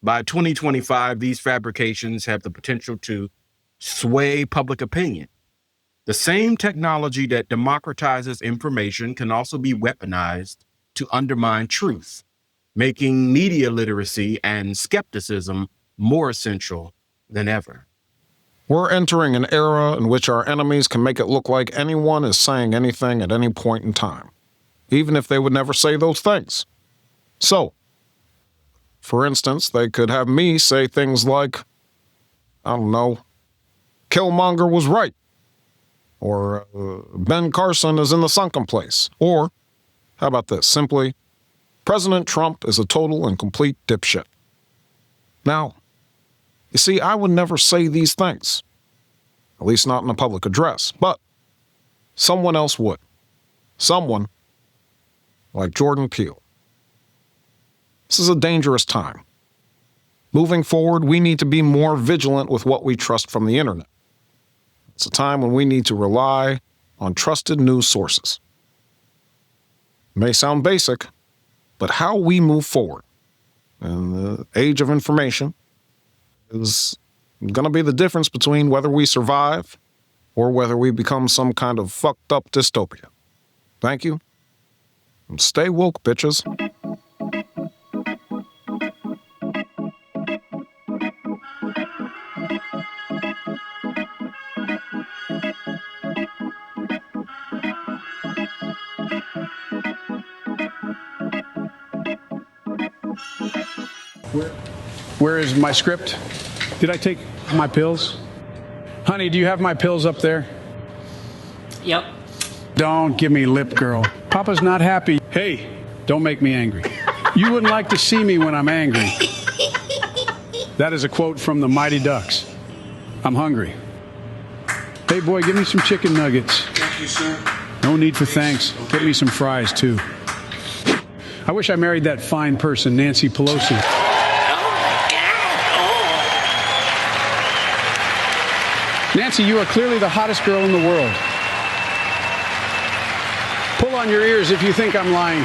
By 2025, these fabrications have the potential to sway public opinion. The same technology that democratizes information can also be weaponized to undermine truth, making media literacy and skepticism more essential than ever. We're entering an era in which our enemies can make it look like anyone is saying anything at any point in time, even if they would never say those things. So, for instance, they could have me say things like, I don't know, Killmonger was right. Or Ben Carson is in the sunken place. Or, how about this? Simply, President Trump is a total and complete dipshit. Now, you see, I would never say these things. At least not in a public address. But someone else would. Someone like Jordan Peele. This is a dangerous time. Moving forward, we need to be more vigilant with what we trust from the internet. It's a time when we need to rely on trusted news sources. It may sound basic, but how we move forward in the age of information is going to be the difference between whether we survive or whether we become some kind of fucked up dystopia. Thank you, and stay woke, bitches. Where is my script? Did I take my pills? Honey, do you have my pills up there? Yep. Don't give me lip, girl. Papa's not happy. Hey, don't make me angry. You wouldn't like to see me when I'm angry. That is a quote from the Mighty Ducks. I'm hungry. Hey, boy, give me some chicken nuggets. Thank you, sir. No need for thanks. Get me some fries, too. I wish I married that fine person, Nancy Pelosi. Nancy, you are clearly the hottest girl in the world. Pull on your ears if you think I'm lying.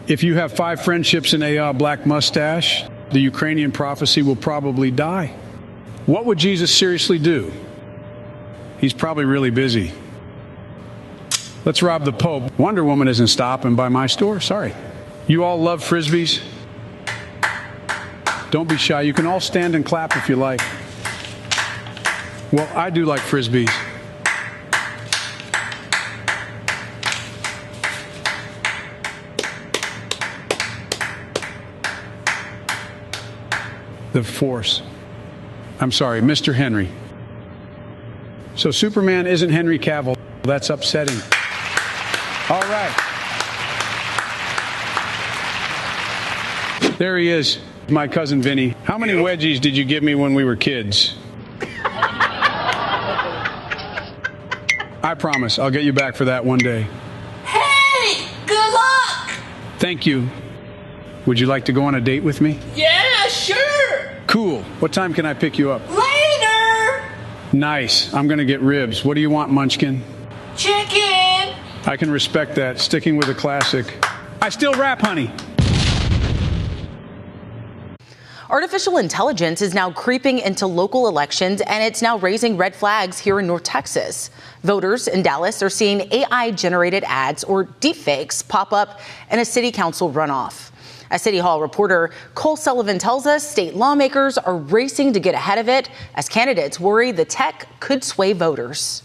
If you have 5 friendships and a black mustache, the Ukrainian prophecy will probably die. What would Jesus seriously do? He's probably really busy. Let's rob the Pope. Wonder Woman isn't stopping by my store. Sorry. You all love Frisbees? Don't be shy. You can all stand and clap if you like. Well, I do like Frisbees. The Force. I'm sorry, Mr. Henry. So Superman isn't Henry Cavill. That's upsetting. All right. There he is, my cousin Vinny. How many wedgies did you give me when we were kids? I promise I'll get you back for that one day. Hey, good luck! Thank you. Would you like to go on a date with me? Yeah, sure! Cool. What time can I pick you up? Later! Nice. I'm gonna get ribs. What do you want, Munchkin? Chicken! I can respect that. Sticking with a classic. I still rap, honey. Artificial intelligence is now creeping into local elections, and it's now raising red flags here in North Texas. Voters in Dallas are seeing AI-generated ads or deepfakes pop up in a city council runoff. As City Hall reporter Cole Sullivan tells us, state lawmakers are racing to get ahead of it as candidates worry the tech could sway voters.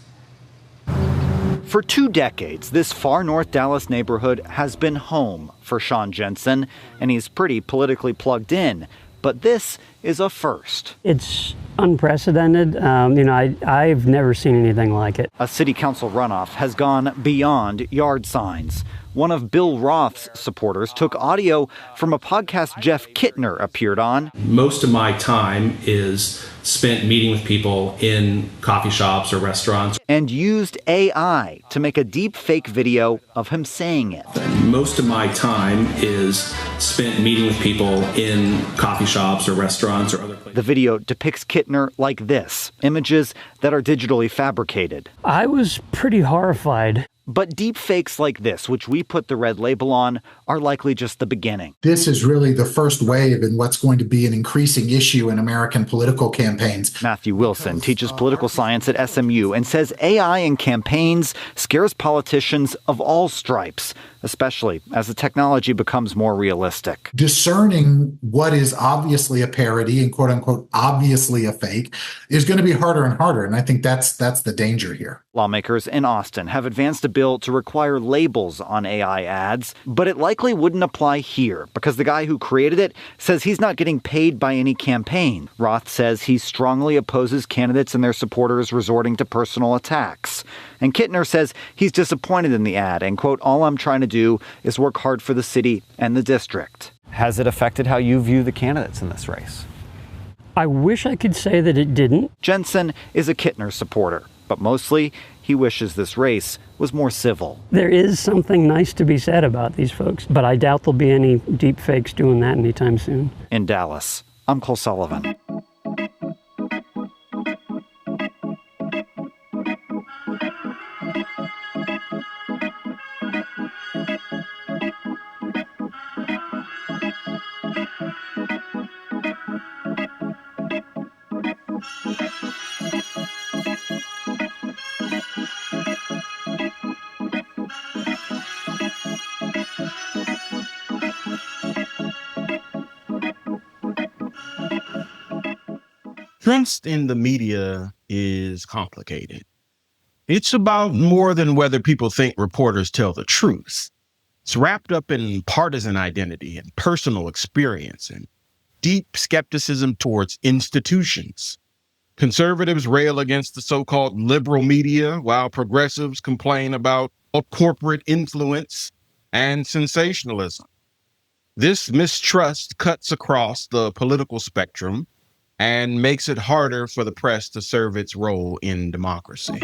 For 2 decades, this far north Dallas neighborhood has been home for Sean Jensen, and he's pretty politically plugged in. But this is a first. It's unprecedented. I've never seen anything like it. A city council runoff has gone beyond yard signs. One of Bill Roth's supporters took audio from a podcast Jeff Kittner appeared on. Most of my time is spent meeting with people in coffee shops or restaurants. And used AI to make a deep fake video of him saying it. Most of my time is spent meeting with people in coffee shops or restaurants or other places. The video depicts Kittner like this, images that are digitally fabricated. I was pretty horrified. But deep fakes like this, which we put the red label on, are likely just the beginning. This is really the first wave in what's going to be an increasing issue in American political campaigns. Matthew Wilson teaches political science at SMU and says AI in campaigns scares politicians of all stripes, especially as the technology becomes more realistic. Discerning what is obviously a parody and quote unquote obviously a fake is going to be harder and harder. And I think that's the danger here. Lawmakers in Austin have advanced a bill to require labels on AI ads, but it likely wouldn't apply here because the guy who created it says he's not getting paid by any campaign. Roth says he strongly opposes candidates and their supporters resorting to personal attacks. And Kittner says he's disappointed in the ad and, quote, all I'm trying to do is work hard for the city and the district. Has it affected how you view the candidates in this race? I wish I could say that it didn't. Jensen is a Kittner supporter, but mostly he wishes this race was more civil. There is something nice to be said about these folks, but I doubt there'll be any deep fakes doing that anytime soon. In Dallas, I'm Cole Sullivan. Trust in the media is complicated. It's about more than whether people think reporters tell the truth. It's wrapped up in partisan identity and personal experience and deep skepticism towards institutions. Conservatives rail against the so-called liberal media, while progressives complain about corporate influence and sensationalism. This mistrust cuts across the political spectrum and makes it harder for the press to serve its role in democracy.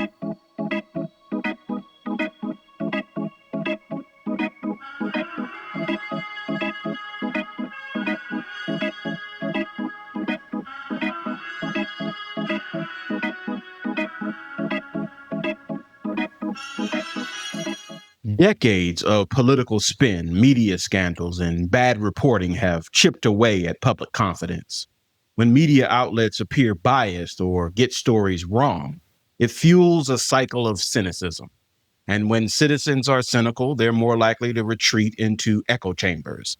Decades of political spin, media scandals, and bad reporting have chipped away at public confidence. When media outlets appear biased or get stories wrong, it fuels a cycle of cynicism. And when citizens are cynical, they're more likely to retreat into echo chambers,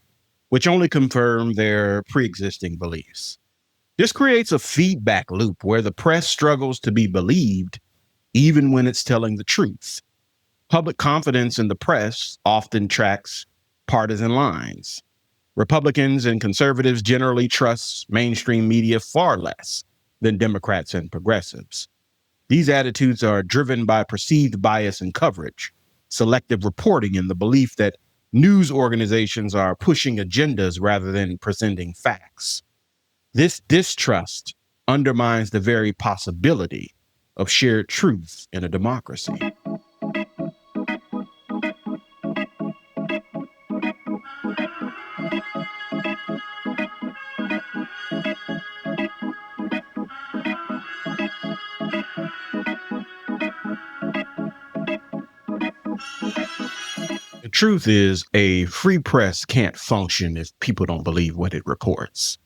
which only confirm their pre-existing beliefs. This creates a feedback loop where the press struggles to be believed, even when it's telling the truth. Public confidence in the press often tracks partisan lines. Republicans and conservatives generally trust mainstream media far less than Democrats and progressives. These attitudes are driven by perceived bias in coverage, selective reporting, and the belief that news organizations are pushing agendas rather than presenting facts. This distrust undermines the very possibility of shared truth in a democracy. The truth is, a free press can't function if people don't believe what it reports.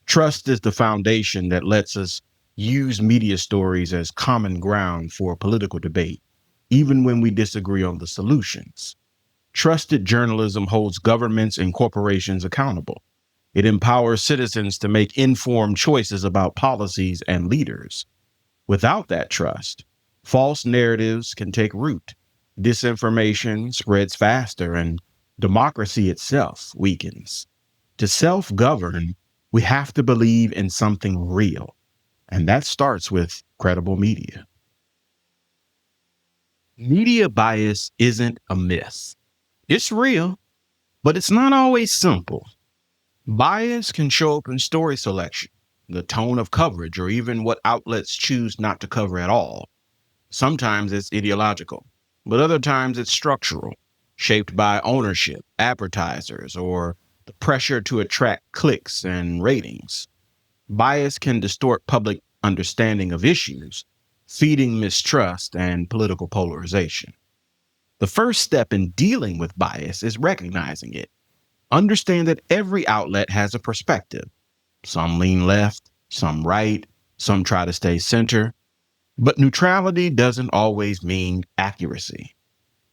Trust is the foundation that lets us use media stories as common ground for political debate, even when we disagree on the solutions. Trusted journalism holds governments and corporations accountable. It empowers citizens to make informed choices about policies and leaders. Without that trust, false narratives can take root. Disinformation spreads faster and democracy itself weakens. To self-govern, we have to believe in something real, and that starts with credible media. Media bias isn't a myth. It's real, but it's not always simple. Bias can show up in story selection, the tone of coverage, or even what outlets choose not to cover at all. Sometimes it's ideological, but other times it's structural, shaped by ownership, advertisers, or the pressure to attract clicks and ratings. Bias can distort public understanding of issues, feeding mistrust and political polarization. The first step in dealing with bias is recognizing it. Understand that every outlet has a perspective. Some lean left, some right, some try to stay center. But neutrality doesn't always mean accuracy.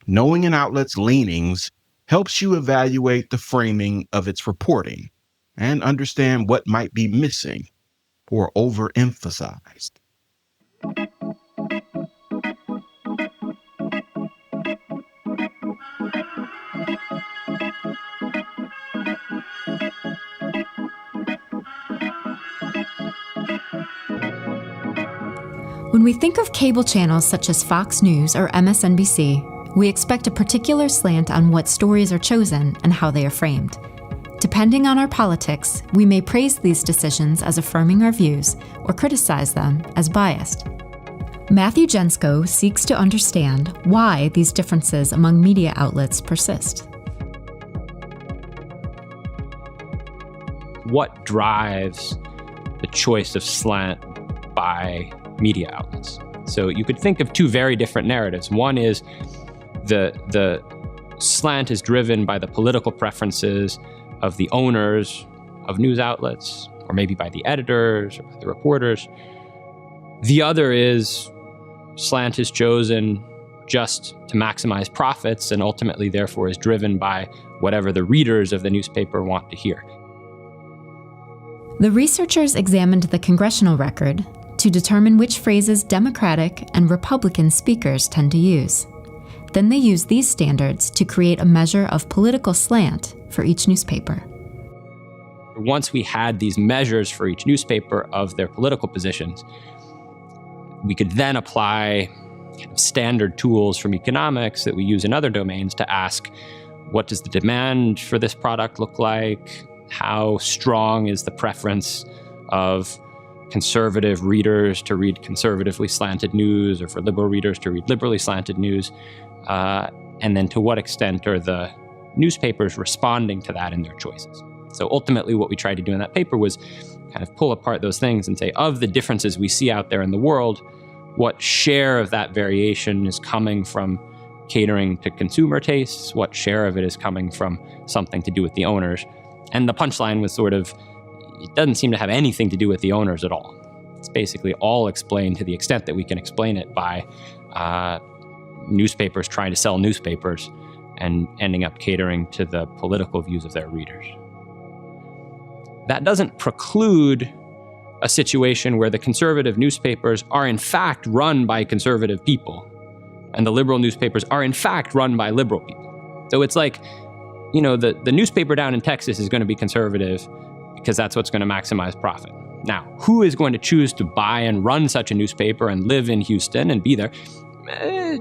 Knowing an outlet's leanings helps you evaluate the framing of its reporting and understand what might be missing or overemphasized. When we think of cable channels such as Fox News or MSNBC, we expect a particular slant on what stories are chosen and how they are framed. Depending on our politics, we may praise these decisions as affirming our views or criticize them as biased. Matthew Jensko seeks to understand why these differences among media outlets persist. What drives the choice of slant by media outlets? So you could think of two very different narratives. One is the slant is driven by the political preferences of the owners of news outlets, or maybe by the editors or by the reporters. The other is slant is chosen just to maximize profits and ultimately therefore is driven by whatever the readers of the newspaper want to hear. The researchers examined the congressional record to determine which phrases Democratic and Republican speakers tend to use. Then they used these standards to create a measure of political slant for each newspaper. Once we had these measures for each newspaper of their political positions, we could then apply standard tools from economics that we use in other domains to ask, what does the demand for this product look like? How strong is the preference of conservative readers to read conservatively slanted news, or for liberal readers to read liberally slanted news? And then to what extent are the newspapers responding to that in their choices? So ultimately what we tried to do in that paper was kind of pull apart those things and say, of the differences we see out there in the world, what share of that variation is coming from catering to consumer tastes? What share of it is coming from something to do with the owners? And the punchline was sort of, it doesn't seem to have anything to do with the owners at all. It's basically all explained to the extent that we can explain it by newspapers trying to sell newspapers and ending up catering to the political views of their readers. That doesn't preclude a situation where the conservative newspapers are in fact run by conservative people, and the liberal newspapers are in fact run by liberal people. So it's like, the newspaper down in Texas is going to be conservative because that's what's going to maximize profit. Now, who is going to choose to buy and run such a newspaper and live in Houston and be there?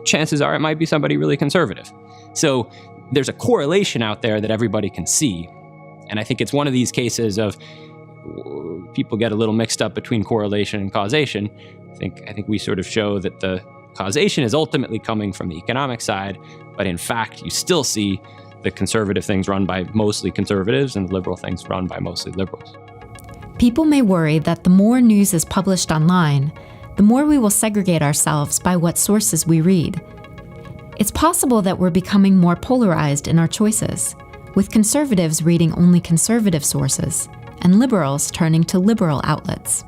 Chances are it might be somebody really conservative. So there's a correlation out there that everybody can see. And I think it's one of these cases of people get a little mixed up between correlation and causation. I think we sort of show that the causation is ultimately coming from the economic side, but in fact, you still see the conservative things run by mostly conservatives and the liberal things run by mostly liberals. People may worry that the more news is published online, the more we will segregate ourselves by what sources we read. It's possible that we're becoming more polarized in our choices, with conservatives reading only conservative sources and liberals turning to liberal outlets.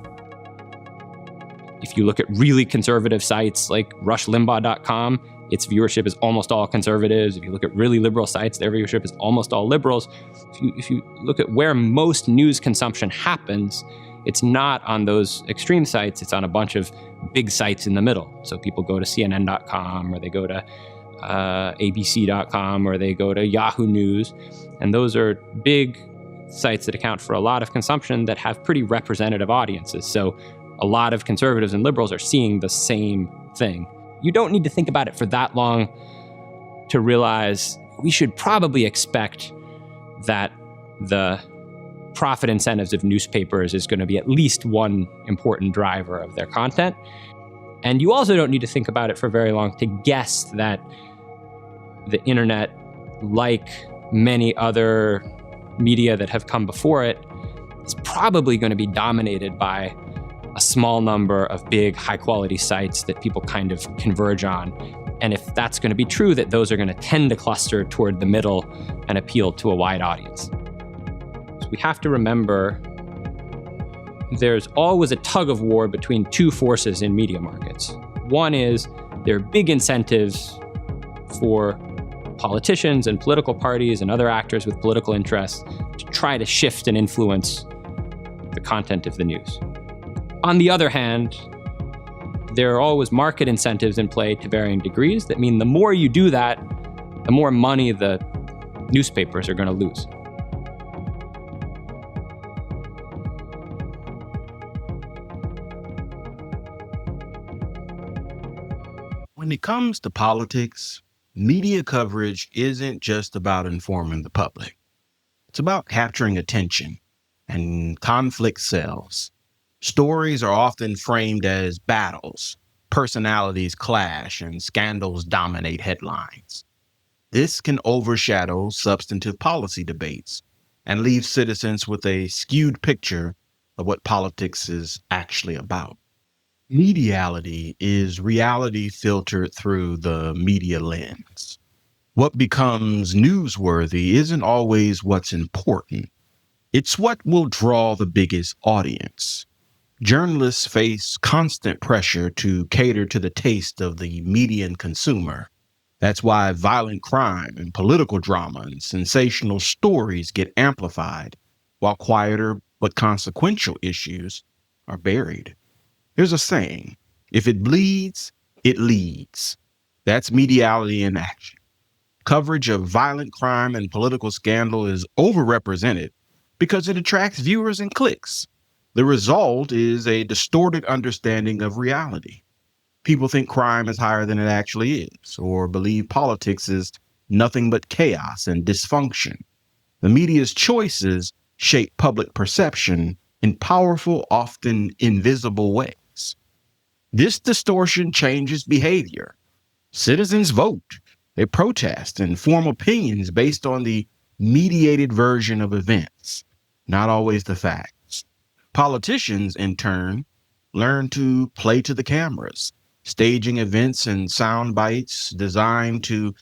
If you look at really conservative sites like rushlimbaugh.com, its viewership is almost all conservatives. If you look at really liberal sites, their viewership is almost all liberals. If you look at where most news consumption happens, it's not on those extreme sites. It's on a bunch of big sites in the middle. So people go to CNN.com, or they go to ABC.com, or they go to Yahoo News. And those are big sites that account for a lot of consumption that have pretty representative audiences. So a lot of conservatives and liberals are seeing the same thing. You don't need to think about it for that long to realize we should probably expect that the profit incentives of newspapers is going to be at least one important driver of their content. And you also don't need to think about it for very long to guess that the internet, like many other media that have come before it, is probably going to be dominated by a small number of big, high-quality sites that people kind of converge on. And if that's going to be true, that those are going to tend to cluster toward the middle and appeal to a wide audience. So we have to remember there's always a tug of war between two forces in media markets. One is there are big incentives for politicians and political parties and other actors with political interests to try to shift and influence the content of the news. On the other hand, there are always market incentives in play to varying degrees that mean the more you do that, the more money the newspapers are going to lose. When it comes to politics, media coverage isn't just about informing the public. It's about capturing attention, and conflict sells. Stories are often framed as battles, personalities clash, and scandals dominate headlines. This can overshadow substantive policy debates and leave citizens with a skewed picture of what politics is actually about. Mediality is reality filtered through the media lens. What becomes newsworthy isn't always what's important. It's what will draw the biggest audience. Journalists face constant pressure to cater to the taste of the median consumer. That's why violent crime and political drama and sensational stories get amplified, while quieter but consequential issues are buried. There's a saying, if it bleeds, it leads. That's mediality in action. Coverage of violent crime and political scandal is overrepresented because it attracts viewers and clicks. The result is a distorted understanding of reality. People think crime is higher than it actually is, or believe politics is nothing but chaos and dysfunction. The media's choices shape public perception in powerful, often invisible ways. This distortion changes behavior. Citizens vote, they protest, and form opinions based on the mediated version of events, not always the facts. Politicians, in turn, learn to play to the cameras, staging events and sound bites designed to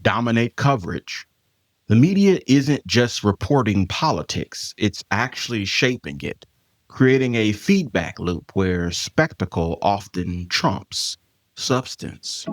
dominate coverage. The media isn't just reporting politics, it's actually shaping it, creating a feedback loop where spectacle often trumps substance.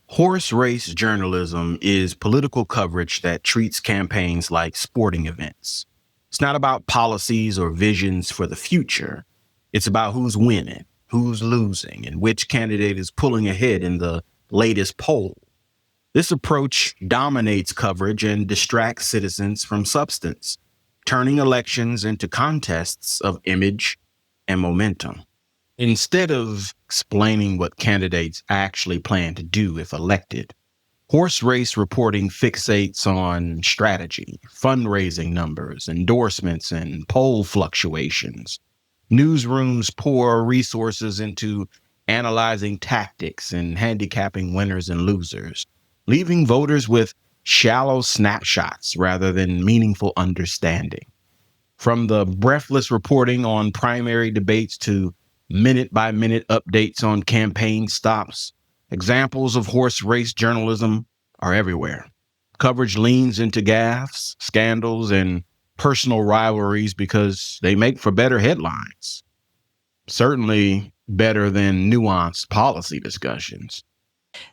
Horse race journalism is political coverage that treats campaigns like sporting events. It's not about policies or visions for the future. It's about who's winning, who's losing, and which candidate is pulling ahead in the latest poll. This approach dominates coverage and distracts citizens from substance, turning elections into contests of image and momentum. Instead of explaining what candidates actually plan to do if elected, horse race reporting fixates on strategy, fundraising numbers, endorsements, and poll fluctuations. Newsrooms pour resources into analyzing tactics and handicapping winners and losers, leaving voters with shallow snapshots rather than meaningful understanding. From the breathless reporting on primary debates to minute-by-minute updates on campaign stops, examples of horse race journalism are everywhere. Coverage leans into gaffes, scandals, and personal rivalries because they make for better headlines. Certainly better than nuanced policy discussions.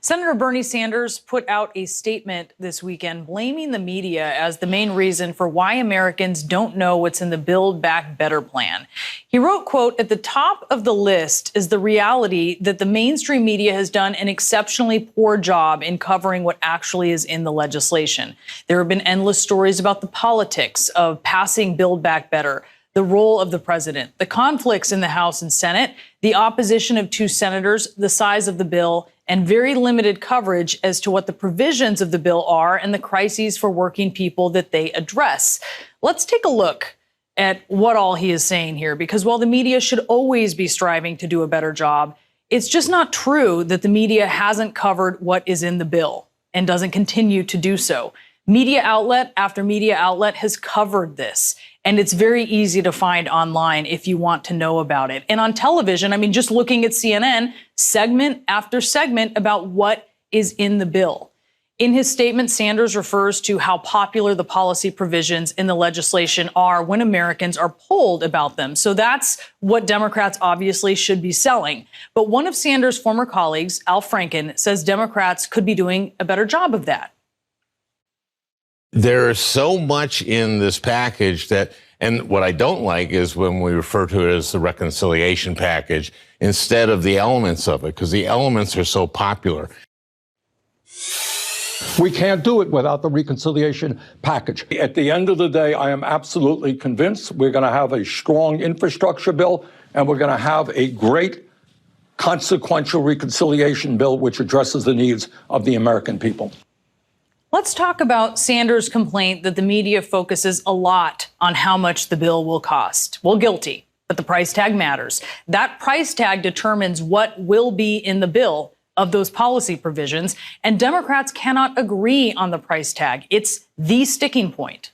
Senator Bernie Sanders put out a statement this weekend blaming the media as the main reason for why Americans don't know what's in the Build Back Better plan. He wrote, quote, "At the top of the list is the reality that the mainstream media has done an exceptionally poor job in covering what actually is in the legislation. There have been endless stories about the politics of passing Build Back Better, the role of the president, the conflicts in the House and Senate, the opposition of 2 senators, the size of the bill, and very limited coverage as to what the provisions of the bill are and the crises for working people that they address." Let's take a look at what all he is saying here, because while the media should always be striving to do a better job, it's just not true that the media hasn't covered what is in the bill and doesn't continue to do so. Media outlet after media outlet has covered this, and it's very easy to find online if you want to know about it. And on television, I mean, just looking at CNN, segment after segment about what is in the bill. In his statement, Sanders refers to how popular the policy provisions in the legislation are when Americans are polled about them. So that's what Democrats obviously should be selling. But one of Sanders' former colleagues, Al Franken, says Democrats could be doing a better job of that. There is so much in this package that, and what I don't like is when we refer to it as the reconciliation package instead of the elements of it, because the elements are so popular. We can't do it without the reconciliation package. At the end of the day, I am absolutely convinced we're going to have a strong infrastructure bill, and we're going to have a great consequential reconciliation bill which addresses the needs of the American people. Let's talk about Sanders' complaint that the media focuses a lot on how much the bill will cost. Well, guilty, but the price tag matters. That price tag determines what will be in the bill of those policy provisions, and Democrats cannot agree on the price tag. It's the sticking point.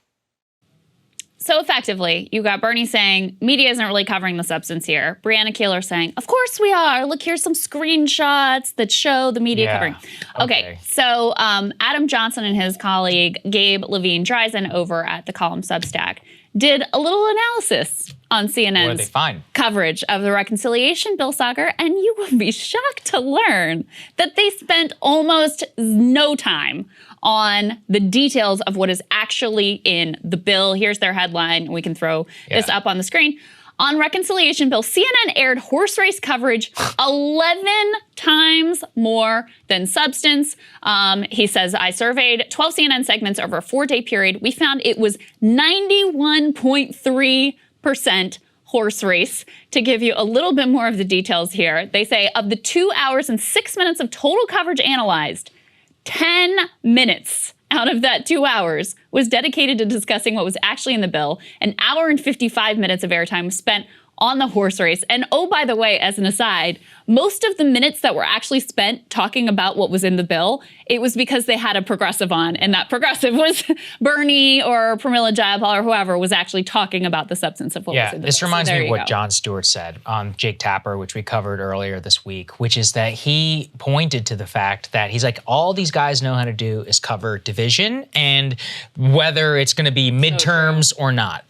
So effectively, you got Bernie saying media isn't really covering the substance here. Breonna Taylor saying, of course we are. Look, here's some screenshots that show the media covering. Okay, so Adam Johnson and his colleague Gabe Levine Dreisen over at the column Substack did a little analysis on What did they CNN's find? coverage of the reconciliation bill saga, and you will be shocked to learn that they spent almost no time on the details of what is actually in the bill. Here's their headline. We can throw this up on the screen. On reconciliation bill, CNN aired horse race coverage 11 times more than substance. He says, I surveyed 12 CNN segments over a 4-day period. We found it was 91.3% horse race. To give you a little bit more of the details here, they say of the 2 hours and 6 minutes of total coverage analyzed, 10 minutes out of that 2 hours was dedicated to discussing what was actually in the bill. An hour and 55 minutes of airtime was spent on the horse race. And oh, by the way, as an aside, most of the minutes that were actually spent talking about what was in the bill, it was because they had a progressive on, and that progressive was Bernie or Pramila Jayapal or whoever was actually talking about the substance of what was in the bill. This reminds me of what go. Jon Stewart said on Jake Tapper, which we covered earlier this week, which is that he pointed to the fact that he's like, all these guys know how to do is cover division and whether it's going to be midterms or not.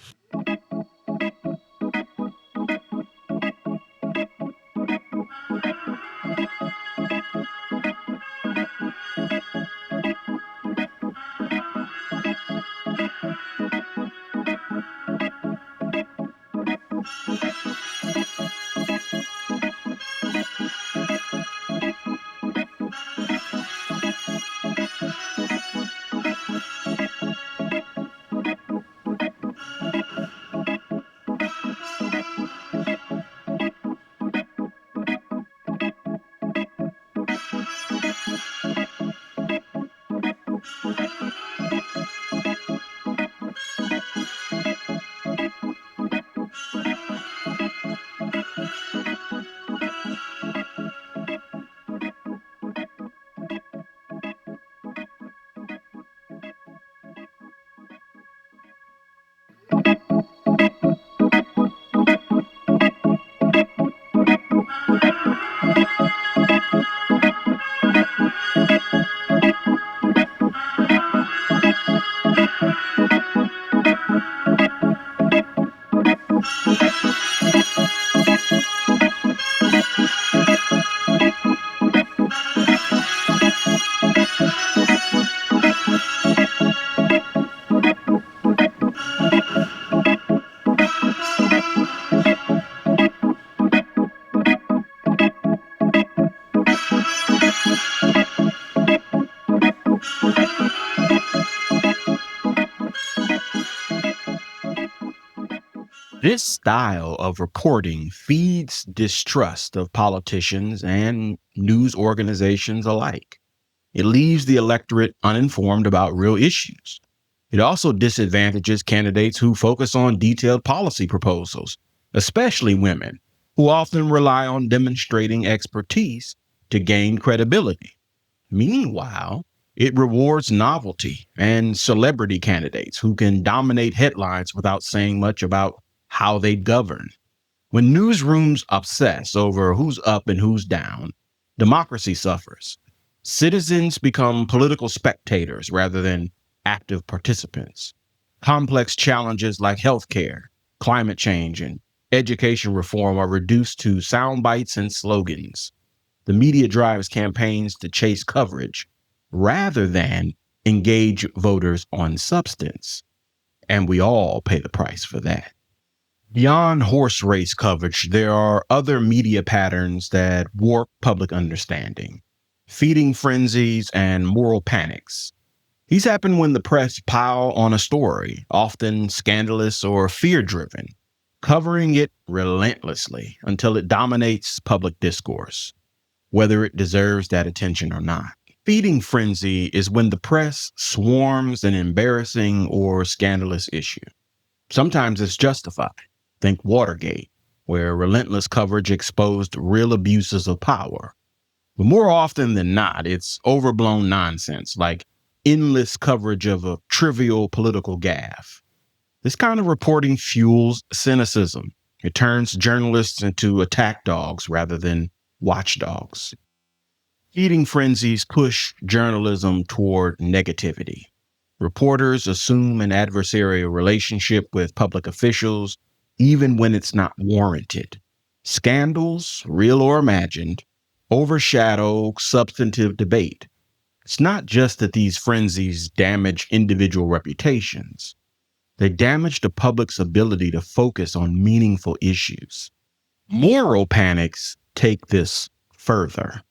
This style of reporting feeds distrust of politicians and news organizations alike. It leaves the electorate uninformed about real issues. It also disadvantages candidates who focus on detailed policy proposals, especially women, who often rely on demonstrating expertise to gain credibility. Meanwhile, it rewards novelty and celebrity candidates who can dominate headlines without saying much about how they govern. When newsrooms obsess over who's up and who's down, democracy suffers. Citizens become political spectators rather than active participants. Complex challenges like healthcare, climate change, and education reform are reduced to sound bites and slogans. The media drives campaigns to chase coverage rather than engage voters on substance. And we all pay the price for that. Beyond horse race coverage, there are other media patterns that warp public understanding. Feeding frenzies and moral panics. These happen when the press pile on a story, often scandalous or fear-driven, covering it relentlessly until it dominates public discourse, whether it deserves that attention or not. Feeding frenzy is when the press swarms an embarrassing or scandalous issue. Sometimes it's justified. Think Watergate, where relentless coverage exposed real abuses of power. But more often than not, it's overblown nonsense, like endless coverage of a trivial political gaffe. This kind of reporting fuels cynicism. It turns journalists into attack dogs rather than watchdogs. Feeding frenzies push journalism toward negativity. Reporters assume an adversarial relationship with public officials, even when it's not warranted. Scandals, real or imagined, overshadow substantive debate. It's not just that these frenzies damage individual reputations. They damage the public's ability to focus on meaningful issues. Moral panics take this further.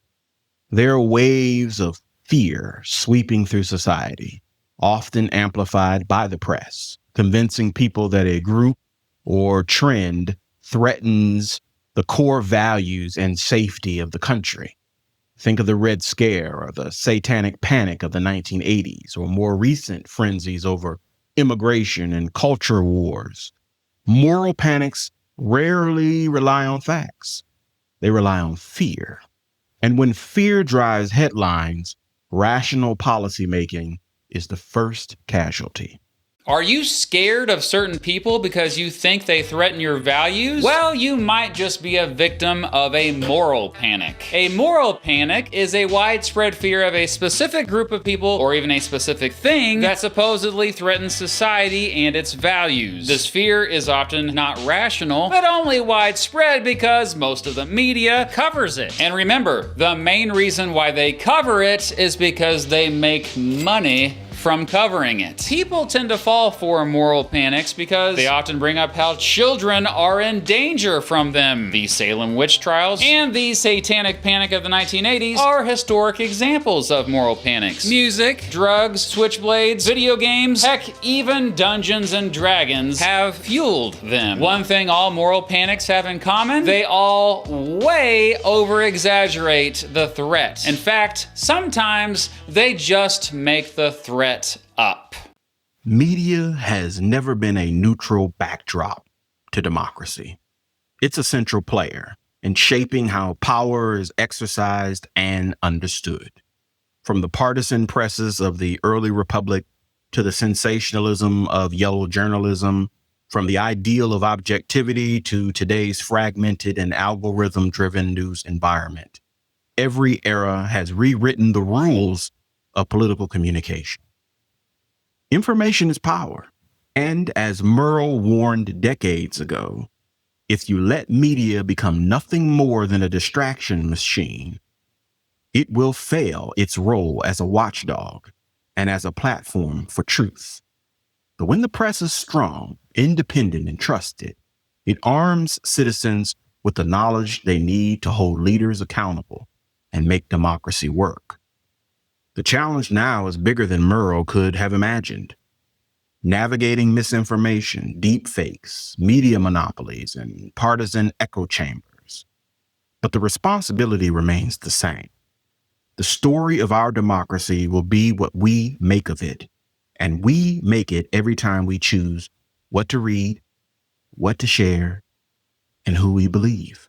There are waves of fear sweeping through society, often amplified by the press, convincing people that a group or trend threatens the core values and safety of the country. Think of the Red Scare or the Satanic Panic of the 1980s, or more recent frenzies over immigration and culture wars. Moral panics rarely rely on facts. They rely on fear. And when fear drives headlines, rational policymaking is the first casualty. Are you scared of certain people because you think they threaten your values? Well, you might just be a victim of a moral panic. A moral panic is a widespread fear of a specific group of people or even a specific thing that supposedly threatens society and its values. This fear is often not rational, but only widespread because most of the media covers it. And remember, the main reason why they cover it is because they make money from covering it. People tend to fall for moral panics because they often bring up how children are in danger from them. The Salem witch trials and the Satanic Panic of the 1980s are historic examples of moral panics. Music, drugs, switchblades, video games, heck, even Dungeons and Dragons have fueled them. One thing all moral panics have in common, they all way over-exaggerate the threat. In fact, sometimes they just make the threat up. Media has never been a neutral backdrop to democracy. It's a central player in shaping how power is exercised and understood. From the partisan presses of the early republic to the sensationalism of yellow journalism, from the ideal of objectivity to today's fragmented and algorithm-driven news environment, every era has rewritten the rules of political communication. Information is power. And as Murrow warned decades ago, if you let media become nothing more than a distraction machine, it will fail its role as a watchdog and as a platform for truth. But when the press is strong, independent, and trusted, it arms citizens with the knowledge they need to hold leaders accountable and make democracy work. The challenge now is bigger than Murrow could have imagined. Navigating misinformation, deepfakes, media monopolies, and partisan echo chambers. But the responsibility remains the same. The story of our democracy will be what we make of it, and we make it every time we choose what to read, what to share, and who we believe.